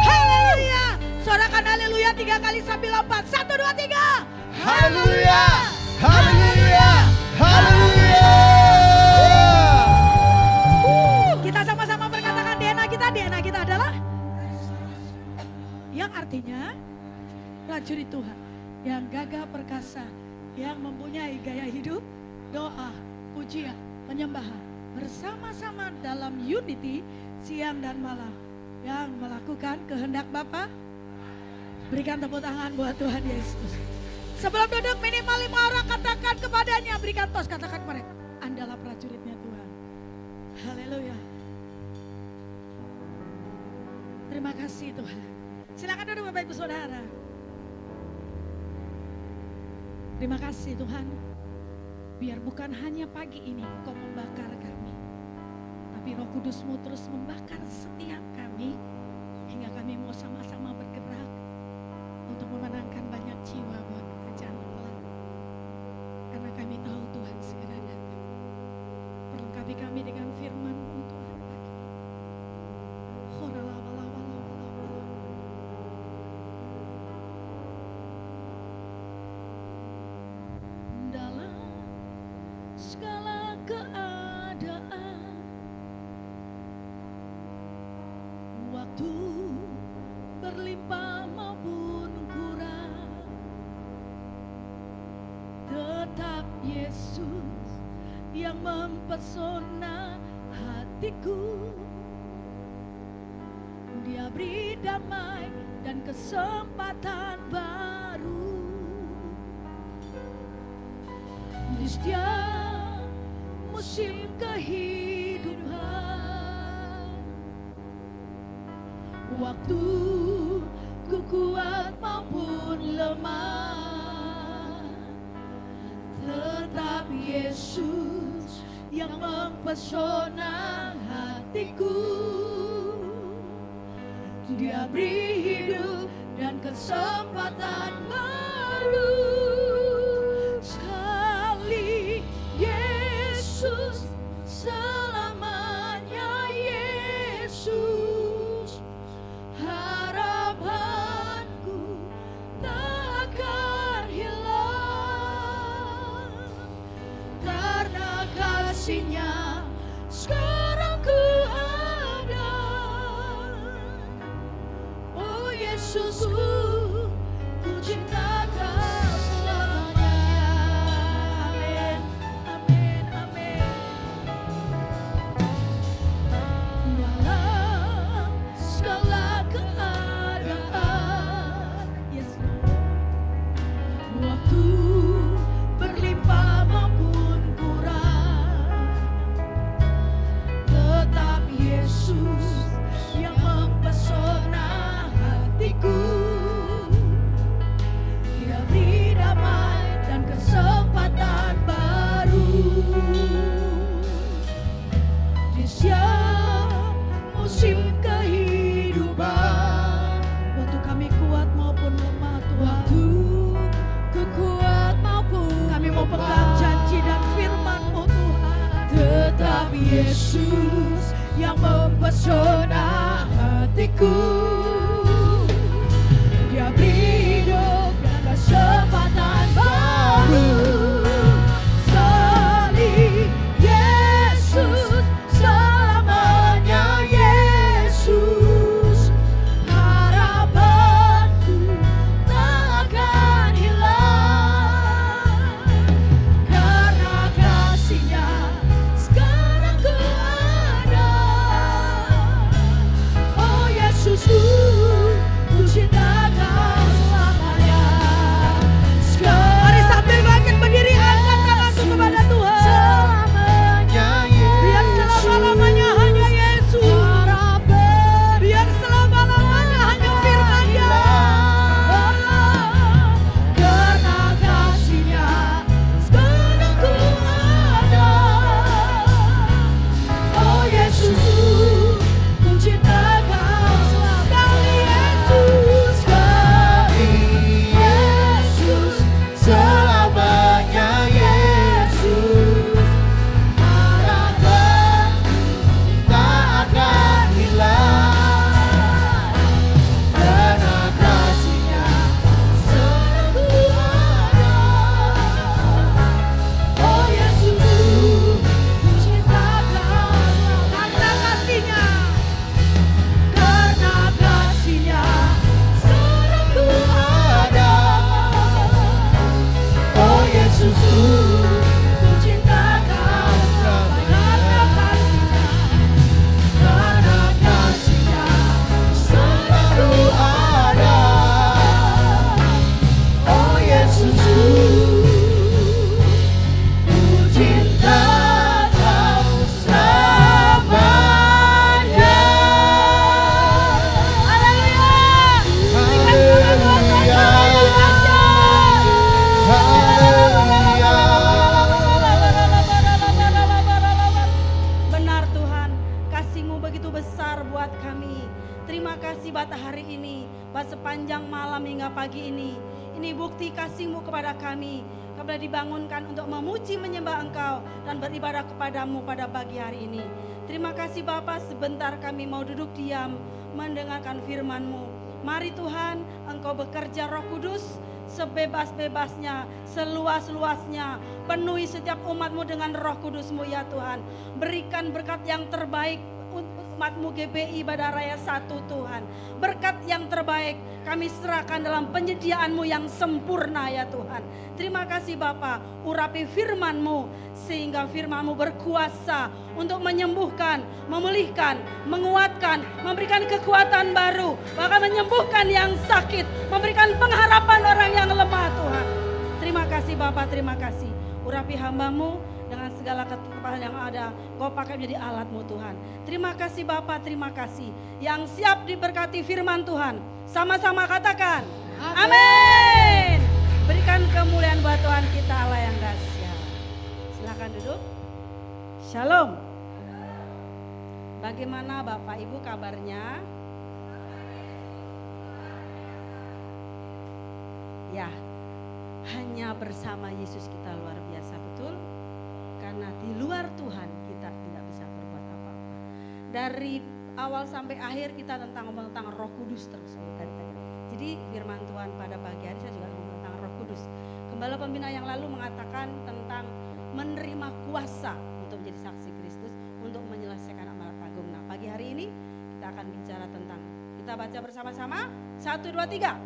Haleluya. Sorakan haleluya 3 kali sambil lompat. 1, 2, 3. Haleluya, haleluya, haleluya. Kita sama-sama berkatakan DNA kita adalah yang artinya prajurit Tuhan yang gagah perkasa, yang mempunyai gaya hidup, doa, pujian, penyembahan bersama-sama dalam unity siang dan malam, yang melakukan kehendak Bapa. Berikan tepuk tangan buat Tuhan Yesus. Sebelum duduk minimal 5 orang katakan kepadanya, berikan tos, katakan mereka, Andalah prajuritnya Tuhan. Haleluya. Terima kasih Tuhan. Silakan duduk Bapak Ibu Saudara. Terima kasih Tuhan. Biar bukan hanya pagi ini Engkau membakar kami, tapi Roh Kudus-Mu terus membakar setiap kami, hingga kami mau sama-sama bergerak untuk memenangkan banyak jiwa buat kerajaan Allah. Karena kami tahu Tuhan segera datang. Perlengkapi kami dengan firman-Mu Tuhan pagi ini. Waktu berlimpah maupun kurang, tetap Yesus yang mempesona hatiku. Dia beri damai dan kesempatan baru di setiap musim kehidupan. Waktu ku kuat maupun lemah, tetap Yesus yang mempesona hatiku. Dia beri hidup dan kesempatan baru. Sekali Yesus, selamanya Yesus. Harapanku tak akan hilang, karena kasih-Nya sekarang ku ada. Oh Yesusku, ku cinta Kau selamanya. Amin, amin, amin. Dalam segala keadaan, yes Lord. Waktu berlimpah maupun kurang, tetap Yesus yang mempesona hatiku. Dia beri damai dan kesempatan baru di setiap musim kehidupan. Waktu kami kuat maupun lemah, Tuhan. Ku kuat maupun kami mau pegang janji dan firman-Mu, Tuhan. Tetap Yesus yang mempesona hatiku. Dia beri hidup dan kesempatan baru. Sekali Yesus, selamanya Yesus. Harapanku tak akan hilang, karena kasih-Nya sekarang ku ada. Oh Yesusku, ku cinta Kau selamanya. Mari sambil bangkit berdiri, angkat tanganku kepada Tuhan. Biar selama-lamanya hanya Yesus. Biar selama-lamanya hanya firman-Nya. Karena kasih-Nya sekarang ku ada. Oh Yesusku, ku cinta Kau selamanya. Sekali Yesus, selamanya Yesus. Harapanku tak akan hilang, karena kasih-Nya sekarang ku ada. Oh Yesusku, ku cinta Kau karena kasih-Nya. Karena kasih-Nya sekarang ku ada. Oh Yesusku, ku cinta Kau karena kasih-Nya. Karena kasih-Nya sekarang ku ada. Oh Yesusku, ku cinta Kau selamanya. Benar Tuhan, kasih-Mu begitu besar buat kami. Terima kasih buat hari ini, buat sepanjang malam hingga pagi ini. Ini bukti kasih-Mu kepada kami. Kami dibangunkan untuk memuji menyembah Engkau dan beribadah kepadamu pada pagi hari ini. Terima kasih Bapa, sebentar kami mau duduk diam mendengarkan firman-Mu. Mari Tuhan, Engkau bekerja Roh Kudus sebebas-bebasnya, seluas-luasnya. Penuhi setiap umat-Mu dengan Roh Kudus-Mu ya Tuhan. Berikan berkat yang terbaik hikmat-Mu GBI Badaraya 1 Tuhan. Berkat yang terbaik kami serahkan dalam penyediaan-Mu yang sempurna ya Tuhan. Terima kasih Bapa, urapi firman-Mu sehingga firman-Mu berkuasa untuk menyembuhkan, memulihkan, menguatkan, memberikan kekuatan baru, bahkan menyembuhkan yang sakit, memberikan pengharapan orang yang lemah Tuhan. Terima kasih Bapa, terima kasih. Urapi hamba-Mu dengan segala keterbatasan yang ada, Kau pakai menjadi alat-Mu Tuhan. Terima kasih Bapa, terima kasih. Yang siap diberkati firman Tuhan, sama-sama katakan, amin. Berikan kemuliaan buat Tuhan kita Allah yang dahsyat. Silakan duduk. Shalom. Bagaimana Bapak Ibu kabarnya? Ya, hanya bersama Yesus kita luar biasa, betul? Karena di luar Tuhan kita tidak bisa berbuat apa-apa. Dari awal sampai akhir kita ngomong tentang Roh Kudus terus dari tadi. Jadi firman Tuhan pada pagi hari saya juga ngomong tentang Roh Kudus. Gembala pembina yang lalu mengatakan tentang menerima kuasa untuk menjadi saksi Kristus untuk menyelesaikan amanat agung. Nah, pagi hari ini kita akan bicara tentang, kita baca bersama-sama 1, 2, 3.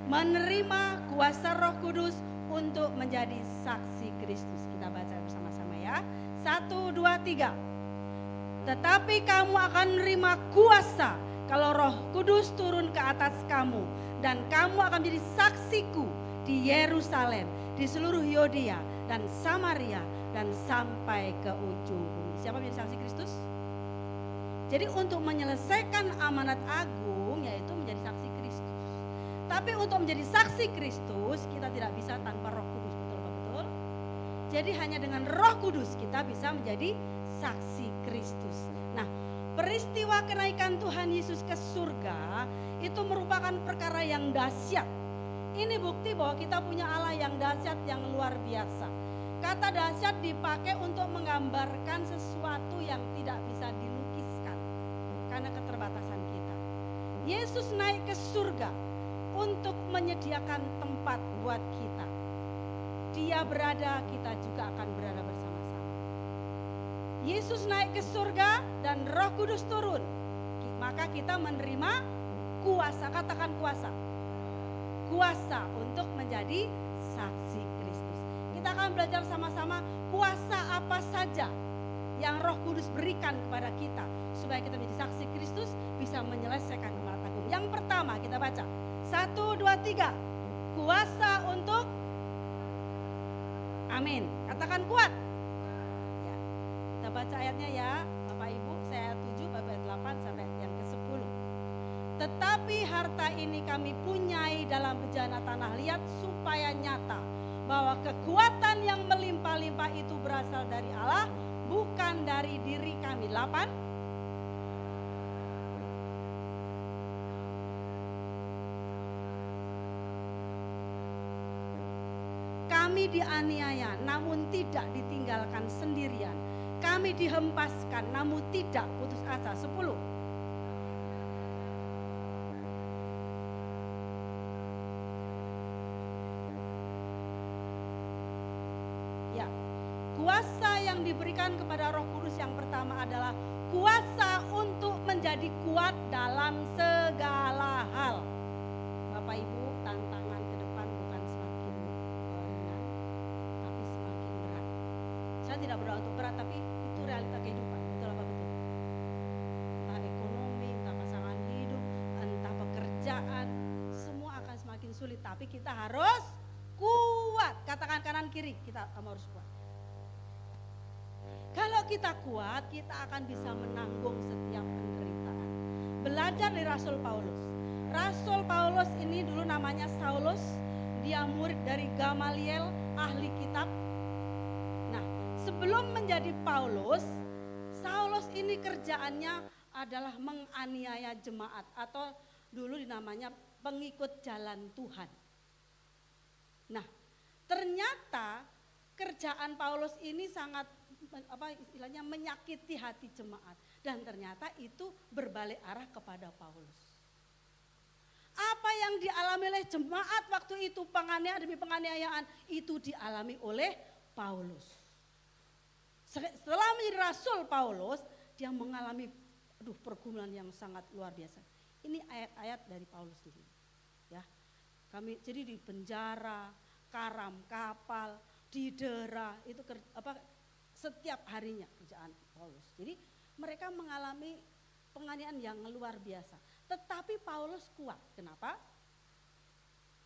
Menerima kuasa Roh Kudus untuk menjadi saksi Kristus. Kita baca bersama-sama ya. 1, 2, 3. Tetapi kamu akan menerima kuasa kalau Roh Kudus turun ke atas kamu, dan kamu akan menjadi saksiku di Yerusalem, di seluruh Yudea dan Samaria dan sampai ke ujung bumi. Siapa menjadi saksi Kristus? Jadi untuk menyelesaikan amanat agung yaitu menjadi saksi Kristus. Tapi untuk menjadi saksi Kristus kita tidak bisa tanpa Roh Kudus, betul? Jadi hanya dengan Roh Kudus kita bisa menjadi saksi Kristus. Nah, peristiwa kenaikan Tuhan Yesus ke surga itu merupakan perkara yang dahsyat. Ini bukti bahwa kita punya Allah yang dahsyat, yang luar biasa. Kata dahsyat dipakai untuk menggambarkan sesuatu yang tidak bisa dilukiskan karena keterbatasan kita. Yesus naik ke surga untuk menyediakan tempat buat kita. Dia berada, kita juga akan berada bersama-sama. Yesus naik ke surga dan Roh Kudus turun. Maka kita menerima kuasa, katakan kuasa. Kuasa untuk menjadi saksi Kristus. Kita akan belajar sama-sama kuasa apa saja yang Roh Kudus berikan kepada kita supaya kita menjadi saksi Kristus, bisa menyelesaikan amanat agung. Yang pertama kita baca 1, 2, 3. Kuasa untuk, amin. Katakan kuat. Ya. Kita baca ayatnya ya Bapak Ibu. Saya 7 ayat 8 sampai yang ke-10. Tetapi harta ini kami punyai dalam bejana tanah liat supaya nyata bahwa kekuatan yang melimpah-limpah itu berasal dari Allah, bukan dari diri kami. 8. Kami dianiaya namun tidak ditinggalkan sendirian. Kami dihempaskan namun tidak putus asa. 10. Ya, kuasa yang diberikan kepada Roh Kudus yang pertama adalah kuasa untuk menjadi kuat dalam segala hal. Bapak Ibu, tantangan ke depan bukan semakin ringan, tapi semakin berat. Saya tidak berdoa untuk berat, tapi itu realita kehidupan. Betul apa betul? Entah ekonomi, entah pasangan hidup, entah pekerjaan, semua akan semakin sulit. Tapi kita harus kuat. Katakan kanan kiri, kamu harus kuat. Kalau kita kuat, kita akan bisa menanggung setiap penderitaan. Belajar dari Rasul Paulus. Rasul Paulus ini dulu namanya Saulus. Dia murid dari Gamaliel, ahli kitab. Nah, sebelum menjadi Paulus, Saulus ini kerjaannya adalah menganiaya jemaat. Atau dulu dinamanya pengikut jalan Tuhan. Nah, ternyata kerjaan Paulus ini sangat istilahnya menyakiti hati jemaat, dan ternyata itu berbalik arah kepada Paulus. Apa yang dialami oleh jemaat waktu itu, penganiayaan demi penganiayaan, itu dialami oleh Paulus. Setelah menjadi Rasul Paulus, dia mengalami aduh pergumulan yang sangat luar biasa. Ini ayat-ayat dari Paulus sendiri. Ya. Kami jadi di penjara, karam kapal, didera, itu setiap harinya kerjaan Paulus. Jadi mereka mengalami penganiayaan yang luar biasa. Tetapi Paulus kuat. Kenapa?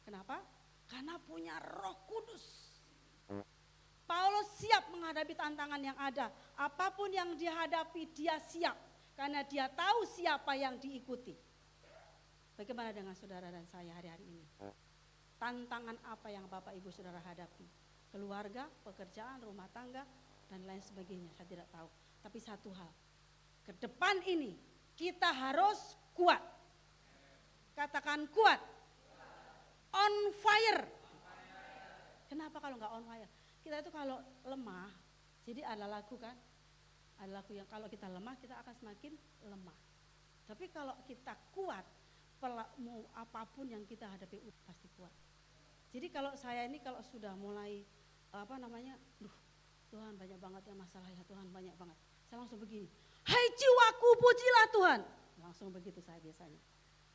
Kenapa? Karena punya Roh Kudus. Paulus siap menghadapi tantangan yang ada. Apapun yang dihadapi dia siap. Karena dia tahu siapa yang diikuti. Bagaimana dengan saudara dan saya hari-hari ini? Tantangan apa yang Bapak Ibu Saudara hadapi? Keluarga, pekerjaan, rumah tangga, dan lain sebagainya. Saya tidak tahu. Tapi satu hal. Ke depan ini kita harus kuat. Katakan kuat. On fire. Kenapa kalau nggak on fire? Kita itu kalau lemah, jadi ada lagu kan, ada lagu yang kalau kita lemah kita akan semakin lemah. Tapi kalau kita kuat, mau apapun yang kita hadapi pasti kuat. Jadi kalau saya ini kalau sudah mulai Tuhan banyak banget ya masalah ya Tuhan banyak banget. Saya langsung begini, hai jiwaku pujilah Tuhan. Langsung begitu saya biasanya.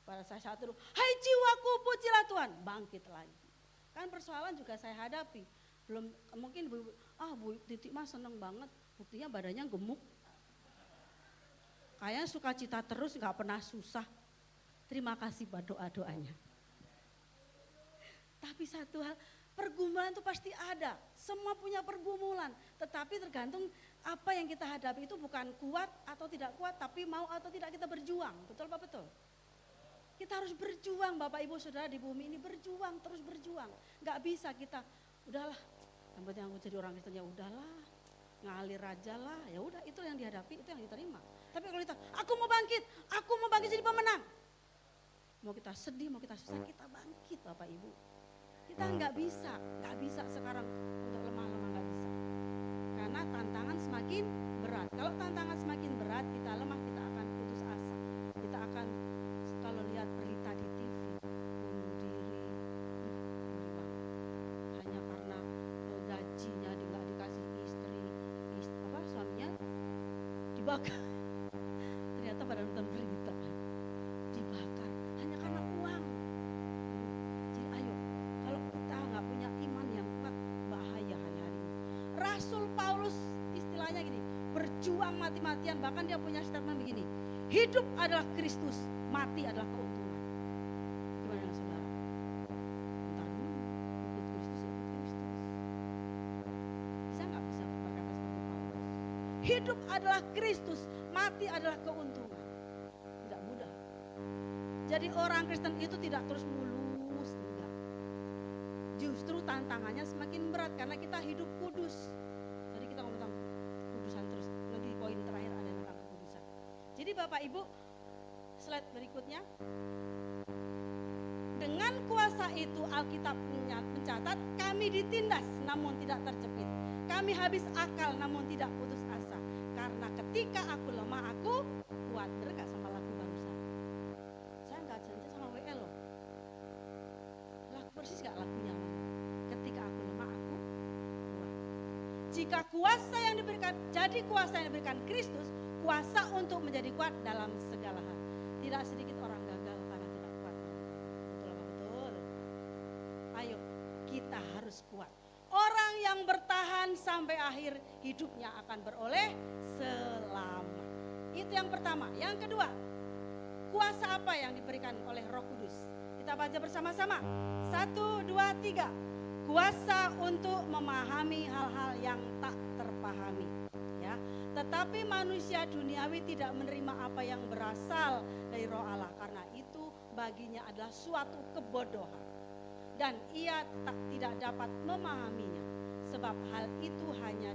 Pada saat itu, hai jiwaku pujilah Tuhan, bangkit lagi. Kan persoalan juga saya hadapi. Belum mungkin Bu Titik mah seneng banget, buktinya badannya gemuk. Kayaknya sukacita terus, nggak pernah susah. Terima kasih buat doa-doanya. Tapi satu hal, pergumulan itu pasti ada. Semua punya pergumulan, tetapi tergantung apa yang kita hadapi itu bukan kuat atau tidak kuat, tapi mau atau tidak kita berjuang. Betul Pak? Betul. Kita harus berjuang Bapak Ibu Saudara di bumi ini, berjuang, terus berjuang. Nggak bisa kita, udahlah, yang penting aku jadi orang Kristen ya udahlah, ngalir aja lah, ya udah itu yang dihadapi, itu yang diterima. Tapi kalau kita, aku mau bangkit jadi pemenang. Mau kita sedih, mau kita susah, kita bangkit Bapak Ibu. Kita nggak bisa sekarang untuk lemah-lemah nggak bisa. Karena tantangan semakin berat. Kalau tantangan semakin berat, kita lemah, kita akan putus asa. Kita akan, kalau lihat berita di TV, bunuh diri, hanya karena gajinya nggak dikasih istri, suaminya dibakar. Ternyata pada nonton berita, dibakar hanya karena uang. Jadi ayo, kalau kita nggak punya iman yang kuat, bahaya hari-hari ini. Rasul Paulus istilahnya gini, berjuang mati-matian, bahkan dia punya statement begini, hidup adalah Kristus, mati adalah keuntungan. Gimana dengan saudara? Entar dulu, ikut Kristus, ikut Kristus. Bisa nggak bisa berkata seperti Paulus? Hidup adalah Kristus, mati adalah keuntungan. Tidak mudah. Jadi orang Kristen itu tidak terus mulus, enggak. Justru tantangannya semakin berat karena kita hidup kudus. Tadi kita ngomong tentang kudusan terus, nanti poin terakhir ada tentang kekudusan. Jadi Bapak Ibu, slide berikutnya. Dengan kuasa itu Alkitab mencatat kami ditindas namun tidak terjepit. Kami habis akal namun tidak putus asa. Karena ketika aku lemah aku kuat. Bener gak sama lagu barusan? Saya gak janji sama WL loh. Lagu persis gak lagunya? Ketika aku lemah aku kuat. Jika kuasa yang diberikan, jadi kuasa yang diberikan Kristus, kuasa untuk menjadi kuat dalam segala hal. Tidak sedikit orang gagal karena tidak kuat. Betul apa betul? Ayo kita harus kuat. Orang yang bertahan sampai akhir hidupnya akan beroleh selamat. Itu yang pertama. Yang kedua, kuasa apa yang diberikan oleh Roh Kudus? Kita baca bersama-sama. 1, 2, 3. Kuasa untuk memahami hal-hal yang tak terpahami. Ya, tetapi manusia duniawi tidak menerima apa yang berasal dari Roh Allah, karena itu baginya adalah suatu kebodohan dan ia tidak dapat memahaminya, sebab hal itu hanya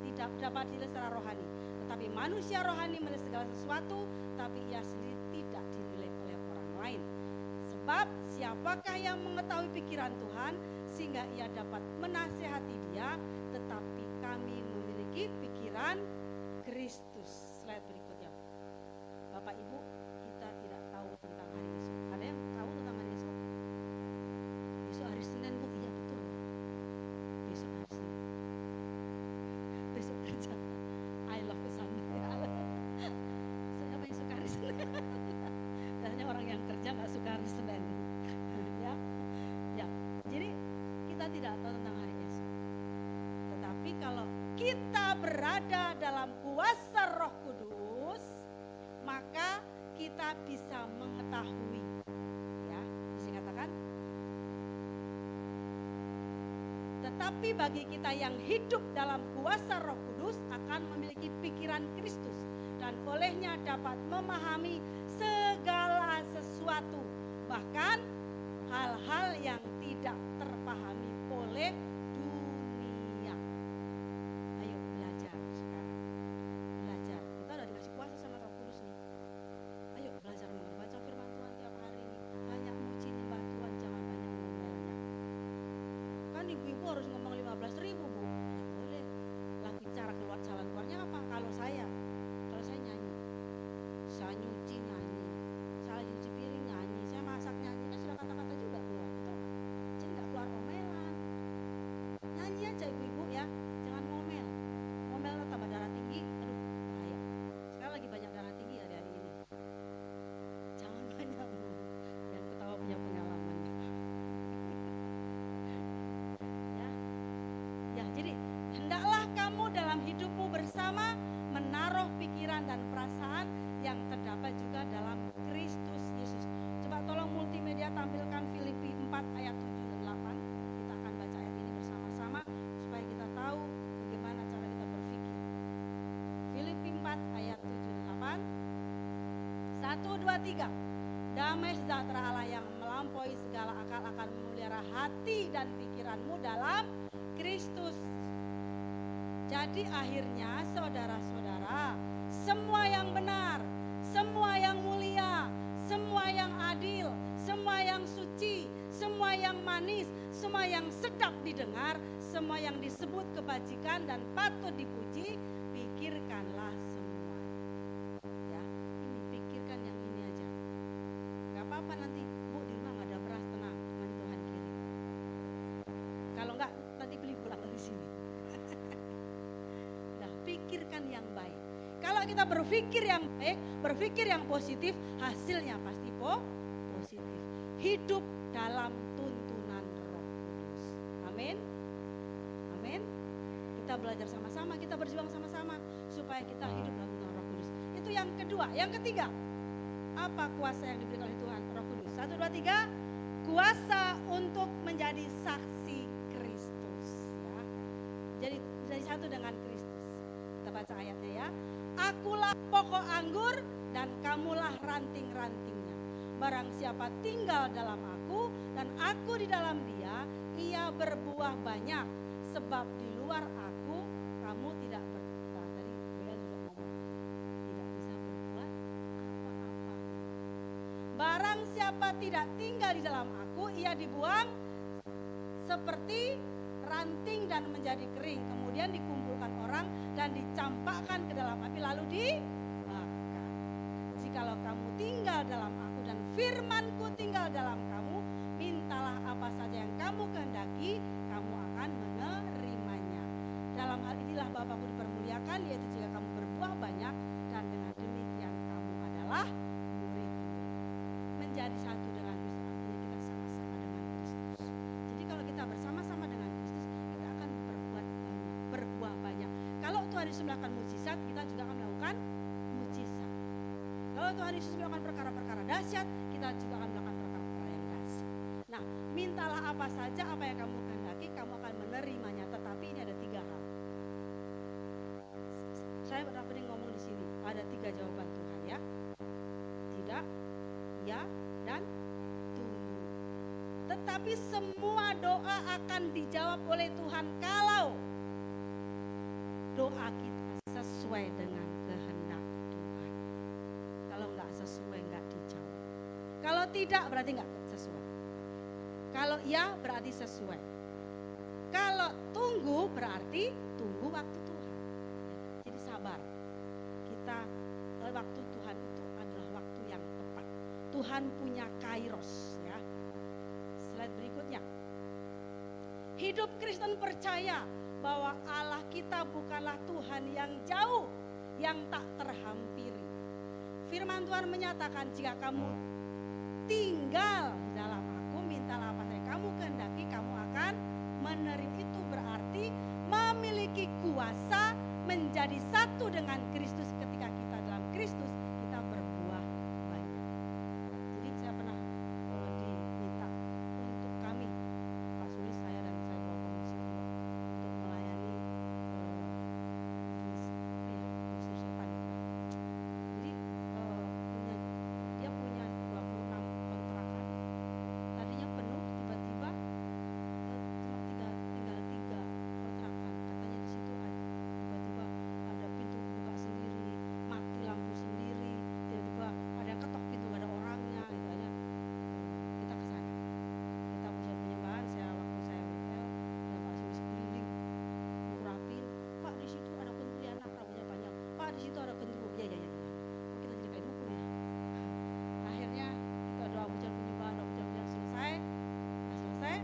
tidak dapat dinilai secara rohani. Tetapi manusia rohani melihat segala sesuatu, tapi ia sendiri tidak dinilai oleh orang lain. Sebab siapakah yang mengetahui pikiran Tuhan sehingga ia dapat menasihati dia, tetapi kami memiliki pikiran Kristus. Slide berikutnya. Bapak Ibu, kita tidak tahu tentang hari esok. Ada yang tahu tentang hari esok? Besok hari Senin Bu, iya betul. Besok hari Senin. Besok kerja. I love Sunday. tidak tahu tentang hari esok. Tetapi kalau kita berada dalam kuasa Roh Kudus, maka kita bisa mengetahui. Ya, bisa katakan. Tetapi bagi kita yang hidup dalam kuasa Roh Kudus akan memiliki pikiran Kristus dan olehnya dapat memahami segala sesuatu, bahkan hal-hal yang tidak terpahami oleh dunia. Ayo belajar sekarang. Belajar. Kita udah dikasih kuasa sama Roh Kudus nih. Ayo belajar membaca firman Tuhan tiap hari. Banyak muji nyembah Tuhan, jangan banyak ngomelnya. Kan ibu-ibu harus ngomong 15.000 Bu. Ya boleh. Lagu cara keluar jalan keluarnya apa? Kalau saya nyanyi. Saya nyuci nyanyi. Saya lagi nyuci piring nyanyi. Saya masak nyanyi. Kan sudah kata-kata juga keluar. Betul? Jadi nggak keluar omelan. Nyanyi aja ibu-ibu ya. Jangan ngomel. Ngomel tambah darah tinggi. Aduh bahaya. Sekarang lagi banyak darah tinggi hari-hari ini. Jangan banyak. Yang ketawa punya pengalaman. Ya. Ya, jadi hendaklah kamu dalam hidupmu bersama menaruh pikiran dan perasaan yang terdapat juga dalam Kristus Yesus. Coba tolong multimedia tampilkan Filipi 4 ayat 7 dan 8. Kita akan baca ayat ini bersama-sama supaya kita tahu bagaimana cara kita berpikir. Filipi 4 ayat 7 dan 8. 1, 2, 3. Damai sejahtera Allah yang melampaui segala akal akan memelihara hati dan pikiranmu dalam Kristus. Jadi akhirnya saudara-saudara, semua yang benar, semua yang mulia, semua yang adil, semua yang suci, semua yang manis, semua yang sedap didengar, semua yang disebut kebajikan dan patut dipuji, pikirkanlah semua. Ya, ini pikirkan yang ini aja. Gak apa-apa nanti Bu di rumah gak ada beras, tenang, nanti Tuhan kirim. Kalau enggak nanti beli pulang dari sini. Pikirkan yang baik. Kalau kita berpikir yang baik, berpikir yang positif, hasilnya pasti positif. Hidup dalam tuntunan Roh Kudus. Amin. Amin. Kita belajar sama-sama, kita berjuang sama-sama supaya kita hidup dalam tuntunan Roh Kudus. Itu yang kedua. Yang ketiga, apa kuasa yang diberikan oleh Tuhan Roh Kudus? 1, 2, 3. Kuasa untuk menjadi saksi Kristus. Ya. Jadi satu dengan Kristus. Kita baca ayatnya ya. Akulah pokok anggur dan kamulah ranting-rantingnya. Barang siapa tinggal dalam aku dan aku di dalam dia, ia berbuah banyak. Sebab di luar aku kamu tidak berbuah. Tadi Bea juga ngomong tidak bisa berbuat apa-apa. Barang siapa tidak tinggal di dalam aku, ia dibuang seperti ranting dan menjadi kering, kemudian dikumpulkan orang dan dicampakkan ke dalam api lalu dibakar. Jikalau kamu tinggal dalam aku dan firmanku tinggal dalam kamu, mintalah apa saja yang kamu kehendaki, kamu akan menerimanya. Dalam hal inilah Bapakku dipermuliakan, yaitu jika kamu berbuah banyak dan dengan demikian kamu adalah murid-murid. Menjadi satu dengan Kristus artinya kita sama-sama dengan Kristus. Jadi kalau kita bersama-sama dengan berbuah banyak. Kalau Tuhan Yesus melakukan mukjizat, kita juga akan melakukan mukjizat. Kalau Tuhan Yesus melakukan perkara-perkara dahsyat, kita juga akan melakukan perkara-perkara yang dahsyat. Nah, mintalah apa saja apa yang kamu kehendaki, kamu akan menerimanya. Tetapi ini ada 3 hal. Saya pernah ngomong di sini, ada 3 jawaban Tuhan ya. Tidak, ya, dan tunggu. Tetapi semua doa akan dijawab oleh Tuhan kalau doa kita sesuai dengan kehendak Tuhan. Kalau enggak sesuai enggak dijawab. Kalau tidak berarti enggak sesuai. Kalau iya berarti sesuai. Kalau tunggu berarti tunggu waktu Tuhan. Jadi sabar. Kita waktu Tuhan itu adalah waktu yang tepat. Tuhan punya kairos ya. Slide berikutnya. Hidup Kristen percaya bahwa Allah kita bukanlah Tuhan yang jauh, yang tak terhampiri. Firman Tuhan menyatakan jika kamu tinggal dalam aku, mintalah apa saja kamu kehendaki, kamu akan menerima itu berarti memiliki kuasa menjadi satu dengan Kristus. Ketika kita dalam Kristus, kita berbuah banyak. Jadi saya pernah diminta untuk kami, Pak Sulis, saya dan saya bawa komisi 2 untuk melayani usir setan. Jadi dia punya 26 kontrakan, tadinya penuh, tiba-tiba cuma tinggal 3 kontrakan. Katanya di situ tiba-tiba ada pintu buka sendiri, mati lampu sendiri, tiba-tiba ada yang ketok pintu gak ada orangnya, gitu aja. Kita ke sana, kita pusat penyembahan. Waktu saya hotel, ada Pak Sulis keliling ngurapin, Pak di situ ada kuntilanak rambutnya panjang, Pak di situ ada genderuwo. Ya. Oh, kita jadi kayak dukun ya. Akhirnya kita doa pujian penyembahan, doa pujian selesai.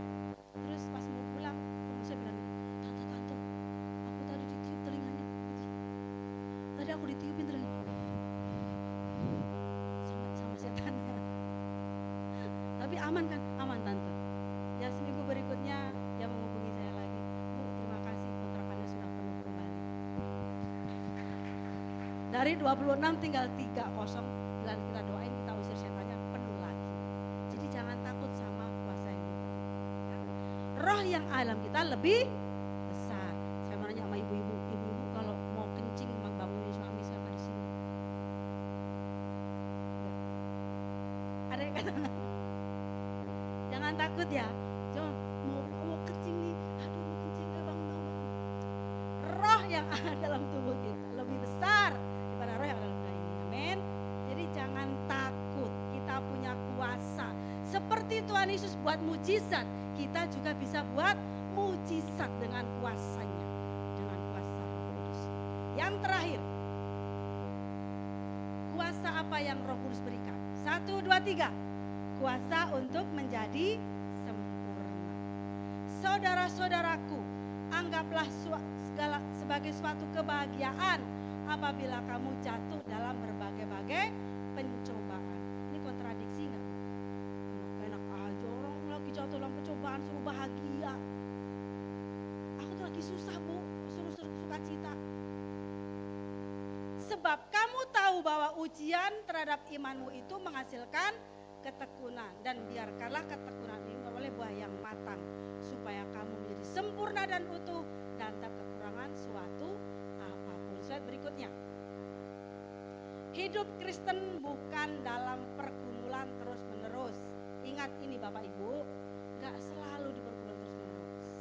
Terus pas mau pulang, saya bilang, tante, aku tadi ditiup telinganya. Tadi aku ditiupin telinganya sama setan. Tapi aman kan? Aman tante. Ya seminggu berikutnya dia menghubungi saya lagi, Bu, terima kasih kontrakannya sudah penuh kembali. Dari 26 tinggal 3 kosong. Dan kita doain, kita usir setannya penuh lagi. Jadi jangan takut sama kuasa yang kita. Roh yang alam kita lebih besar. Saya mau nanya sama ibu-ibu kalau mau kencing bangunin suami siapa di sini? Ya. Ada yang kata, jangan takut ya. Jangan mau kencing nih. Aduh mau kencing, bangun. Roh yang ada dalam tubuh kita lebih besar daripada roh yang ada dalam dunia ini. Amin. Jadi jangan takut, kita punya kuasa. Seperti Tuhan Yesus buat mujizat, kita juga bisa buat mujizat dengan kuasanya, dengan kuasa Roh Kudus. Yang terakhir, kuasa apa yang Roh Kudus berikan? 1, 2, 3. Kuasa untuk menjadi sempurna. Saudara-saudaraku, anggaplah segala sebagai suatu kebahagiaan apabila kamu jatuh dalam berbagai-bagai pencobaan. Ini kontradiksi enggak? Enak aja orang lagi jatuh dalam pencobaan suruh bahagia. Aku tuh lagi susah, Bu, suruh sukacita. Sebab kamu tahu bahwa ujian terhadap imanmu itu menghasilkan ketekunan, dan biarkanlah ketekunan ini oleh buah yang matang supaya kamu menjadi sempurna dan utuh dan tak kekurangan suatu apapun. Slide berikutnya. Hidup Kristen bukan dalam pergumulan terus-menerus. Ingat ini Bapak Ibu, gak selalu di pergumulan terus-menerus.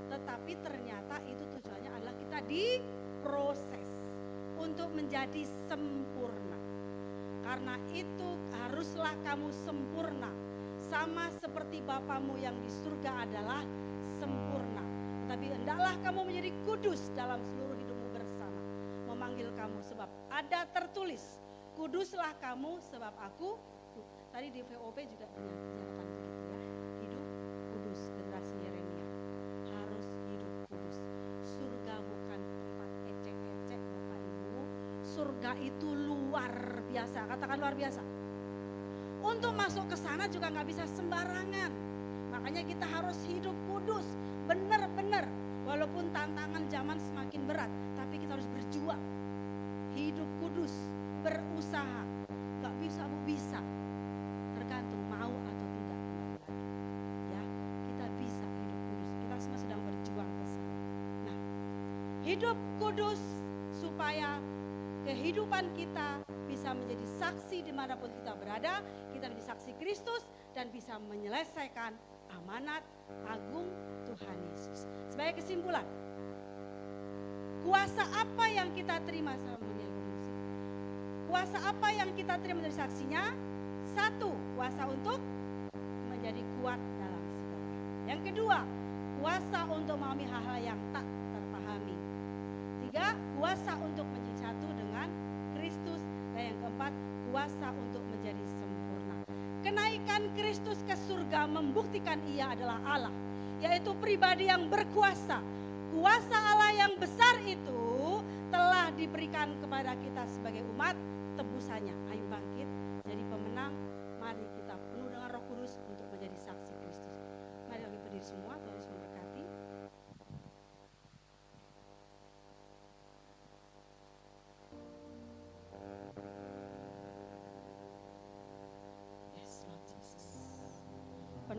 Tetapi ternyata itu tujuannya adalah kita diproses untuk menjadi sempurna. Karena itu haruslah kamu sempurna. Sama seperti Bapamu yang di surga adalah sempurna. Tetapi hendaklah kamu menjadi kudus dalam seluruh hidupmu bersama. Memanggil kamu sebab ada tertulis, kuduslah kamu sebab aku. Tadi di VOP juga dinyatakan begitu ya. Hidup kudus, generasi Yeremia. Harus hidup kudus. Surga bukan tempat ecek-ecek Bapak Ibu. Surga itu luar biasa, katakan luar biasa. Untuk masuk ke sana juga gak bisa sembarangan. Makanya kita harus hidup kudus, benar-benar. Walaupun tantangan zaman semakin berat, tapi kita harus berjuang. Hidup kudus, berusaha. Gak bisa Bu, bisa. Tergantung mau atau tidak. Ya, kita bisa hidup kudus. Kita semua sedang berjuang ke sana. Nah, hidup kudus supaya kehidupan kita bisa menjadi saksi dimanapun kita berada. Kita menjadi saksi Kristus dan bisa menyelesaikan amanat agung Tuhan Yesus. Sebagai kesimpulan, kuasa apa yang kita terima sama dunia komisi? Kuasa apa yang kita terima dari saksinya? 1, kuasa untuk menjadi kuat dalam segala. Yang kedua, kuasa untuk memahami hal-hal yang tak terpahami. 3, kuasa untuk menjadi satu dengan Kristus. Dan yang keempat, kuasa untuk menjadi sempurna. Kenaikan Kristus ke surga membuktikan ia adalah Allah, yaitu pribadi yang berkuasa. Kuasa Allah yang besar itu telah diberikan kepada kita sebagai umat tebusannya. Ayo bangkit jadi pemenang. Mari kita penuh dengan Roh Kudus untuk menjadi saksi Kristus. Mari kami berdiri semua, Tuhan Yesus memberkati.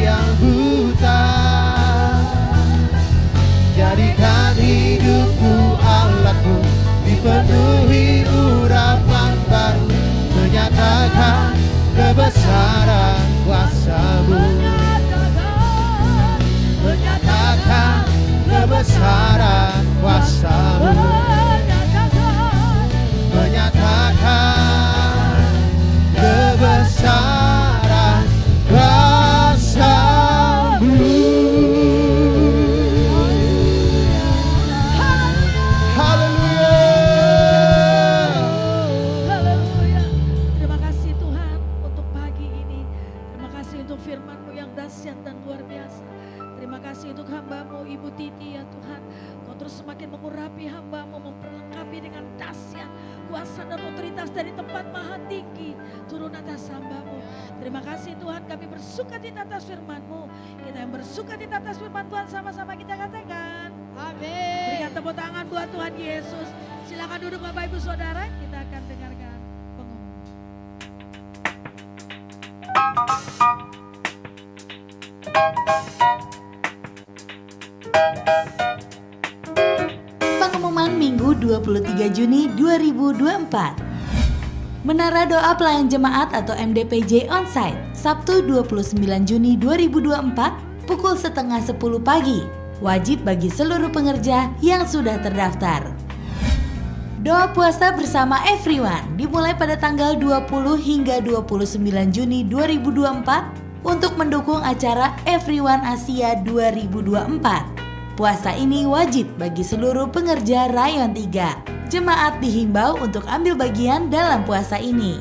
yang buta. Jadikan hidupku alatmu, dipenuhi urapan baru, menyatakan kebesaran kuasa-Mu. Menyatakan kebesaran kuasa-Mu. Menyatakan kebesaran kuasa-Mu. Haleluya. Terima kasih Tuhan untuk pagi ini. Terima kasih untuk firman-Mu yang dahsyat dan luar biasa. Terima kasih untuk hamba-Mu Ibu Titi ya Tuhan. Kau terus semakin mengurapi hamba-Mu, memperlengkapi dengan dahsyat kuasa dan otoritas dari tempat maha tinggi turun atas hamba-Mu. Terima kasih Tuhan, kami bersukacita atas firman-Mu. Kita yang bersukacita atas firman Tuhan, sama-sama kita katakan amin. Berikan tepuk tangan buat Tuhan Yesus. Silakan duduk Bapak Ibu Saudara, kita akan dengarkan pengumuman. Pengumuman Minggu 23 Juni 2024. Menara Doa Pelayan Jemaat atau MDPJ Onsite, Sabtu 29 Juni 2024, pukul setengah 10 pagi. Wajib bagi seluruh pengerja yang sudah terdaftar. Doa puasa bersama everyone dimulai pada tanggal 20 hingga 29 Juni 2024 untuk mendukung acara Everyone Asia 2024. Puasa ini wajib bagi seluruh pengerja Rayon 3. Jemaat dihimbau untuk ambil bagian dalam puasa ini.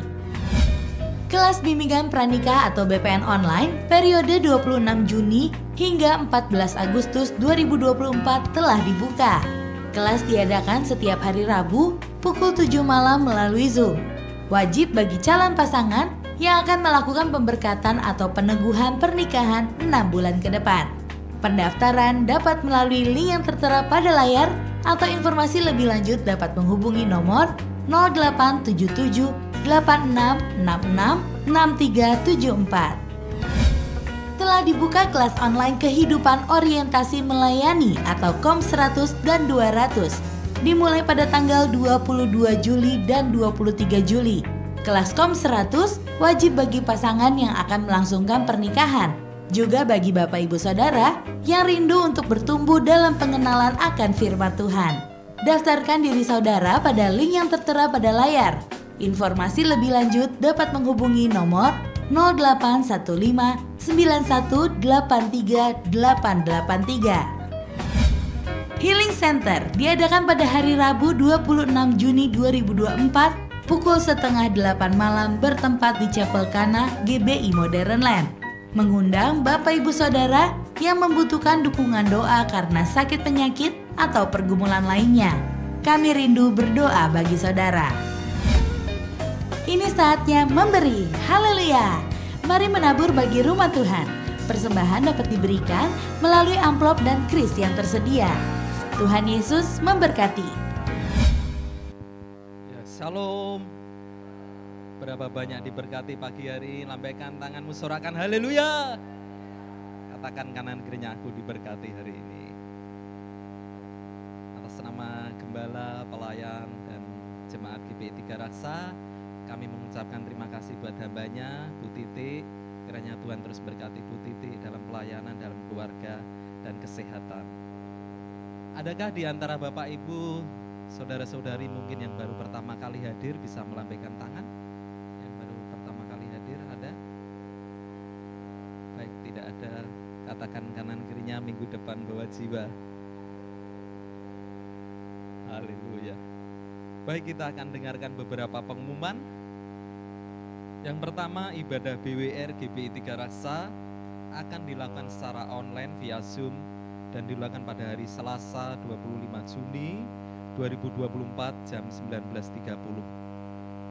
Kelas Bimbingan Pranikah atau BPN Online periode 26 Juni hingga 14 Agustus 2024 telah dibuka. Kelas diadakan setiap hari Rabu pukul 7 malam melalui Zoom. Wajib bagi calon pasangan yang akan melakukan pemberkatan atau peneguhan pernikahan 6 bulan ke depan. Pendaftaran dapat melalui link yang tertera pada layar atau informasi lebih lanjut dapat menghubungi nomor 0877 8666 6374. Telah dibuka kelas online kehidupan orientasi melayani atau KOM 100 dan 200 dimulai pada tanggal 22 Juli dan 23 Juli. Kelas KOM 100 wajib bagi pasangan yang akan melangsungkan pernikahan, juga bagi Bapak Ibu Saudara yang rindu untuk bertumbuh dalam pengenalan akan firman Tuhan. Daftarkan diri saudara pada link yang tertera pada layar. Informasi lebih lanjut dapat menghubungi nomor 0815 9183 Healing Center diadakan pada hari Rabu 26 Juni 2024 pukul setengah 8 malam bertempat di Chapel Kana GBI Modern Land. Mengundang Bapak Ibu Saudara yang membutuhkan dukungan doa karena sakit penyakit atau pergumulan lainnya. Kami rindu berdoa bagi saudara. Ini saatnya memberi. Haleluya. Mari menabur bagi rumah Tuhan. Persembahan dapat diberikan melalui amplop dan kris yang tersedia. Tuhan Yesus memberkati. Ya, Shalom. Berapa banyak diberkati pagi hari, lambaikan tanganmu, sorakan haleluya. Katakan kanan kirinya, aku diberkati hari ini. Atas nama Gembala, Pelayan, dan Jemaat GBI 3 Raksa, kami mengucapkan terima kasih buat hambanya, Bu Titi. Kiranya Tuhan terus berkati Bu Titi dalam pelayanan, dalam keluarga, dan kesehatan. Adakah di antara Bapak Ibu, saudara-saudari mungkin yang baru pertama kali hadir bisa melambaikan tangan? Yang baru pertama kali hadir ada? Baik, tidak ada. Katakan kanan kirinya, minggu depan bawa jiwa. Haleluya. Baik, kita akan dengarkan beberapa pengumuman. Yang pertama, ibadah BWR GBI 3 Raksa akan dilakukan secara online via Zoom dan dilakukan pada hari Selasa 25 Juni 2024 jam 19.30.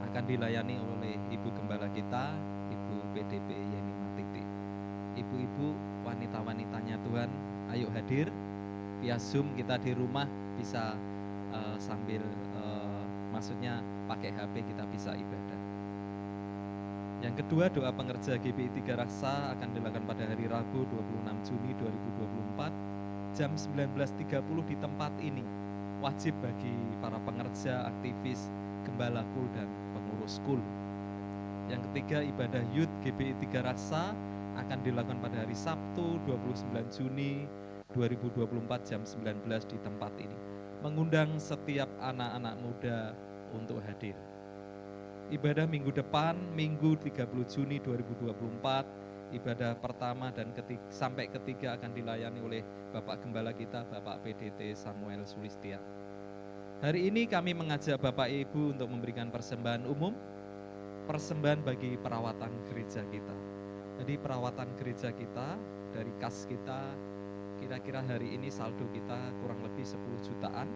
Akan dilayani oleh Ibu Gembala kita, Ibu PDP Yeni Matiti. Ibu-ibu, wanita-wanitanya Tuhan, ayo hadir via Zoom. Kita di rumah bisa maksudnya pakai HP kita bisa ibadah. Yang kedua, doa pengerja GBI 3 Raksa akan dilakukan pada hari Rabu 26 Juni 2024 jam 19.30 di tempat ini. Wajib bagi para pengerja, aktivis, gembala kul dan pengurus kul. Yang ketiga, ibadah Youth GBI 3 Raksa akan dilakukan pada hari Sabtu 29 Juni 2024 jam 19 di tempat ini. Mengundang setiap anak-anak muda untuk hadir. Ibadah minggu depan, Minggu 30 Juni 2024, ibadah pertama dan sampai ketiga akan dilayani oleh Bapak Gembala kita, Bapak PDT Samuel Sulistia. Hari ini kami mengajak Bapak Ibu untuk memberikan persembahan umum, persembahan bagi perawatan gereja kita. Jadi perawatan gereja kita, dari kas kita, kira-kira hari ini saldo kita kurang lebih 10 jutaan.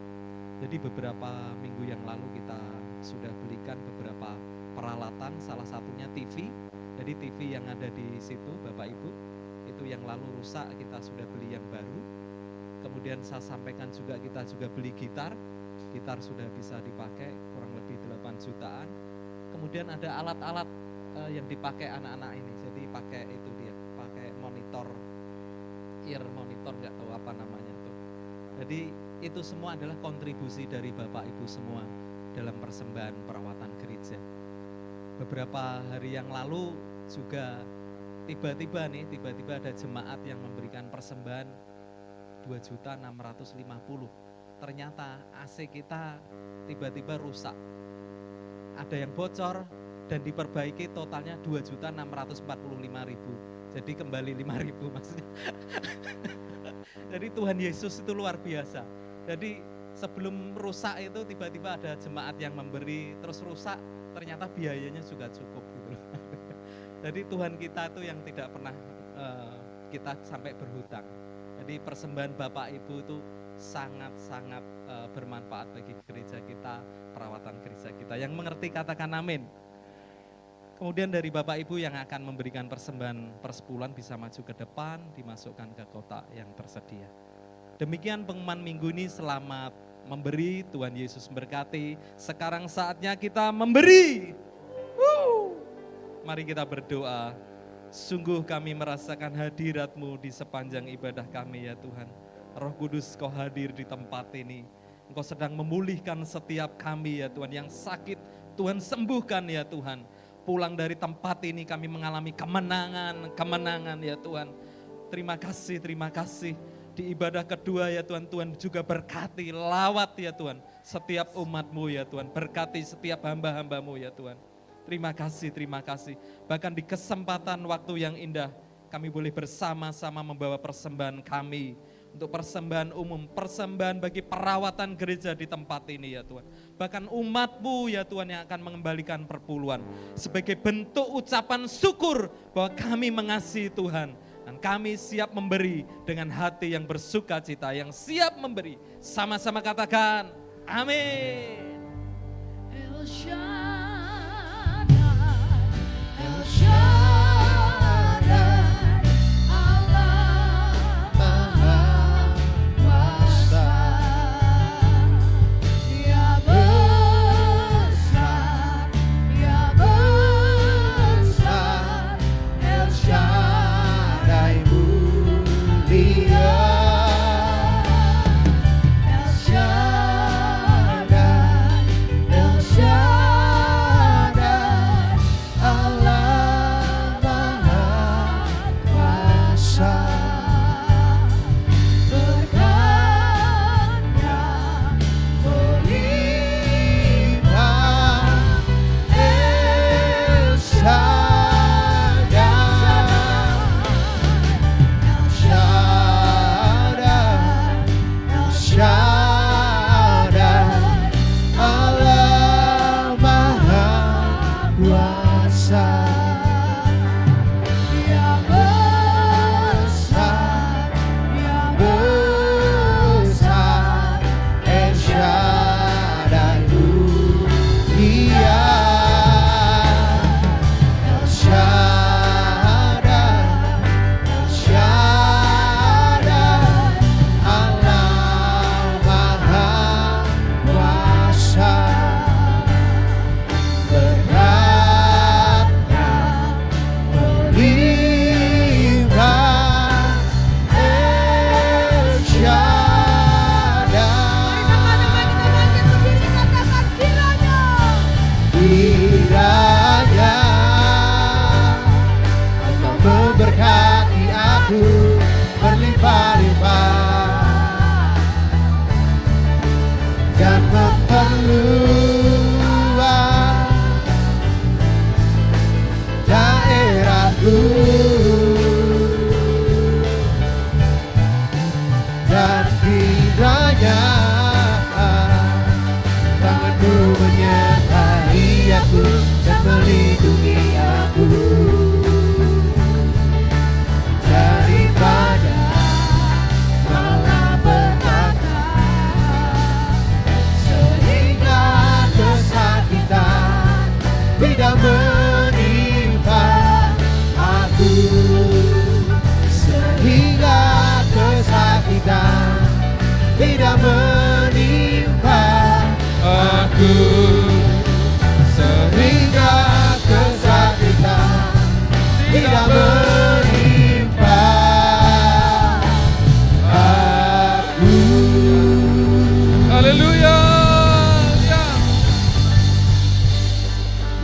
Jadi beberapa minggu yang lalu kita sudah belikan beberapa peralatan, salah satunya TV. Jadi TV yang ada di situ Bapak Ibu, itu yang lalu rusak, kita sudah beli yang baru. Kemudian saya sampaikan juga kita juga beli gitar sudah bisa dipakai kurang lebih 8 jutaan. Kemudian ada alat-alat yang dipakai anak-anak ini, jadi pakai itu dia, pakai monitor, ear monitor, nggak tahu apa namanya tuh. Jadi itu semua adalah kontribusi dari Bapak Ibu semua dalam persembahan perawatan gereja. Beberapa hari yang lalu juga tiba-tiba ada jemaat yang memberikan persembahan 2.650.000. Ternyata AC kita tiba-tiba rusak. Ada yang bocor dan diperbaiki, totalnya 2.645.000. Jadi kembali 5.000 maksudnya. Jadi Tuhan Yesus itu luar biasa. Jadi sebelum rusak itu tiba-tiba ada jemaat yang memberi, terus rusak ternyata biayanya juga cukup gitu. Jadi Tuhan kita itu yang tidak pernah kita sampai berhutang. Jadi persembahan Bapak Ibu itu sangat-sangat bermanfaat bagi gereja kita, perawatan gereja kita. Yang mengerti katakan amin. Kemudian dari Bapak Ibu yang akan memberikan persembahan persepuluhan bisa maju ke depan, dimasukkan ke kotak yang tersedia. Demikian pengumuman minggu ini, selamat memberi, Tuhan Yesus memberkati. Sekarang saatnya kita memberi. Mari kita berdoa. Sungguh kami merasakan hadirat-Mu di sepanjang ibadah kami ya Tuhan. Roh Kudus Kau hadir di tempat ini. Engkau sedang memulihkan setiap kami ya Tuhan yang sakit. Tuhan sembuhkan ya Tuhan. Pulang dari tempat ini kami mengalami kemenangan ya Tuhan. Terima kasih. Di ibadah kedua ya Tuhan, Tuhan juga berkati, lawat ya Tuhan. Setiap umat-Mu ya Tuhan, berkati setiap hamba-hamba-Mu ya Tuhan. Terima kasih. Bahkan di kesempatan waktu yang indah, kami boleh bersama-sama membawa persembahan kami. Untuk persembahan umum, persembahan bagi perawatan gereja di tempat ini ya Tuhan. Bahkan umat-Mu ya Tuhan yang akan mengembalikan perpuluhan. Sebagai bentuk ucapan syukur bahwa kami mengasihi Tuhan. Dan kami siap memberi dengan hati yang bersuka cita, yang siap memberi. Sama-sama katakan, amin. El Shaddai, El Shaddai, Allah Maha Kuasa, Ya besar, El Shaddai mulia, El Shaddai.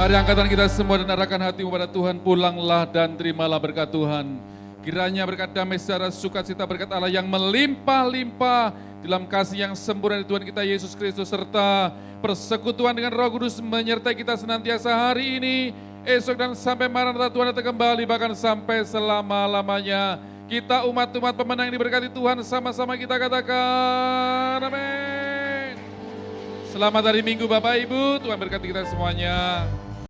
Mari angkatan kita semua dan arahkan hatimu pada Tuhan. Pulanglah dan terimalah berkat Tuhan. Kiranya berkat damai sejahtera sukacita berkat Allah yang melimpah-limpah dalam kasih yang sempurna di Tuhan kita Yesus Kristus serta persekutuan dengan Roh Kudus menyertai kita senantiasa hari ini, esok dan sampai Maranatha Tuhan datang kembali, bahkan sampai selama-lamanya. Kita umat-umat pemenang yang diberkati Tuhan, sama-sama kita katakan amin. Selamat hari Minggu Bapak Ibu, Tuhan berkati kita semuanya.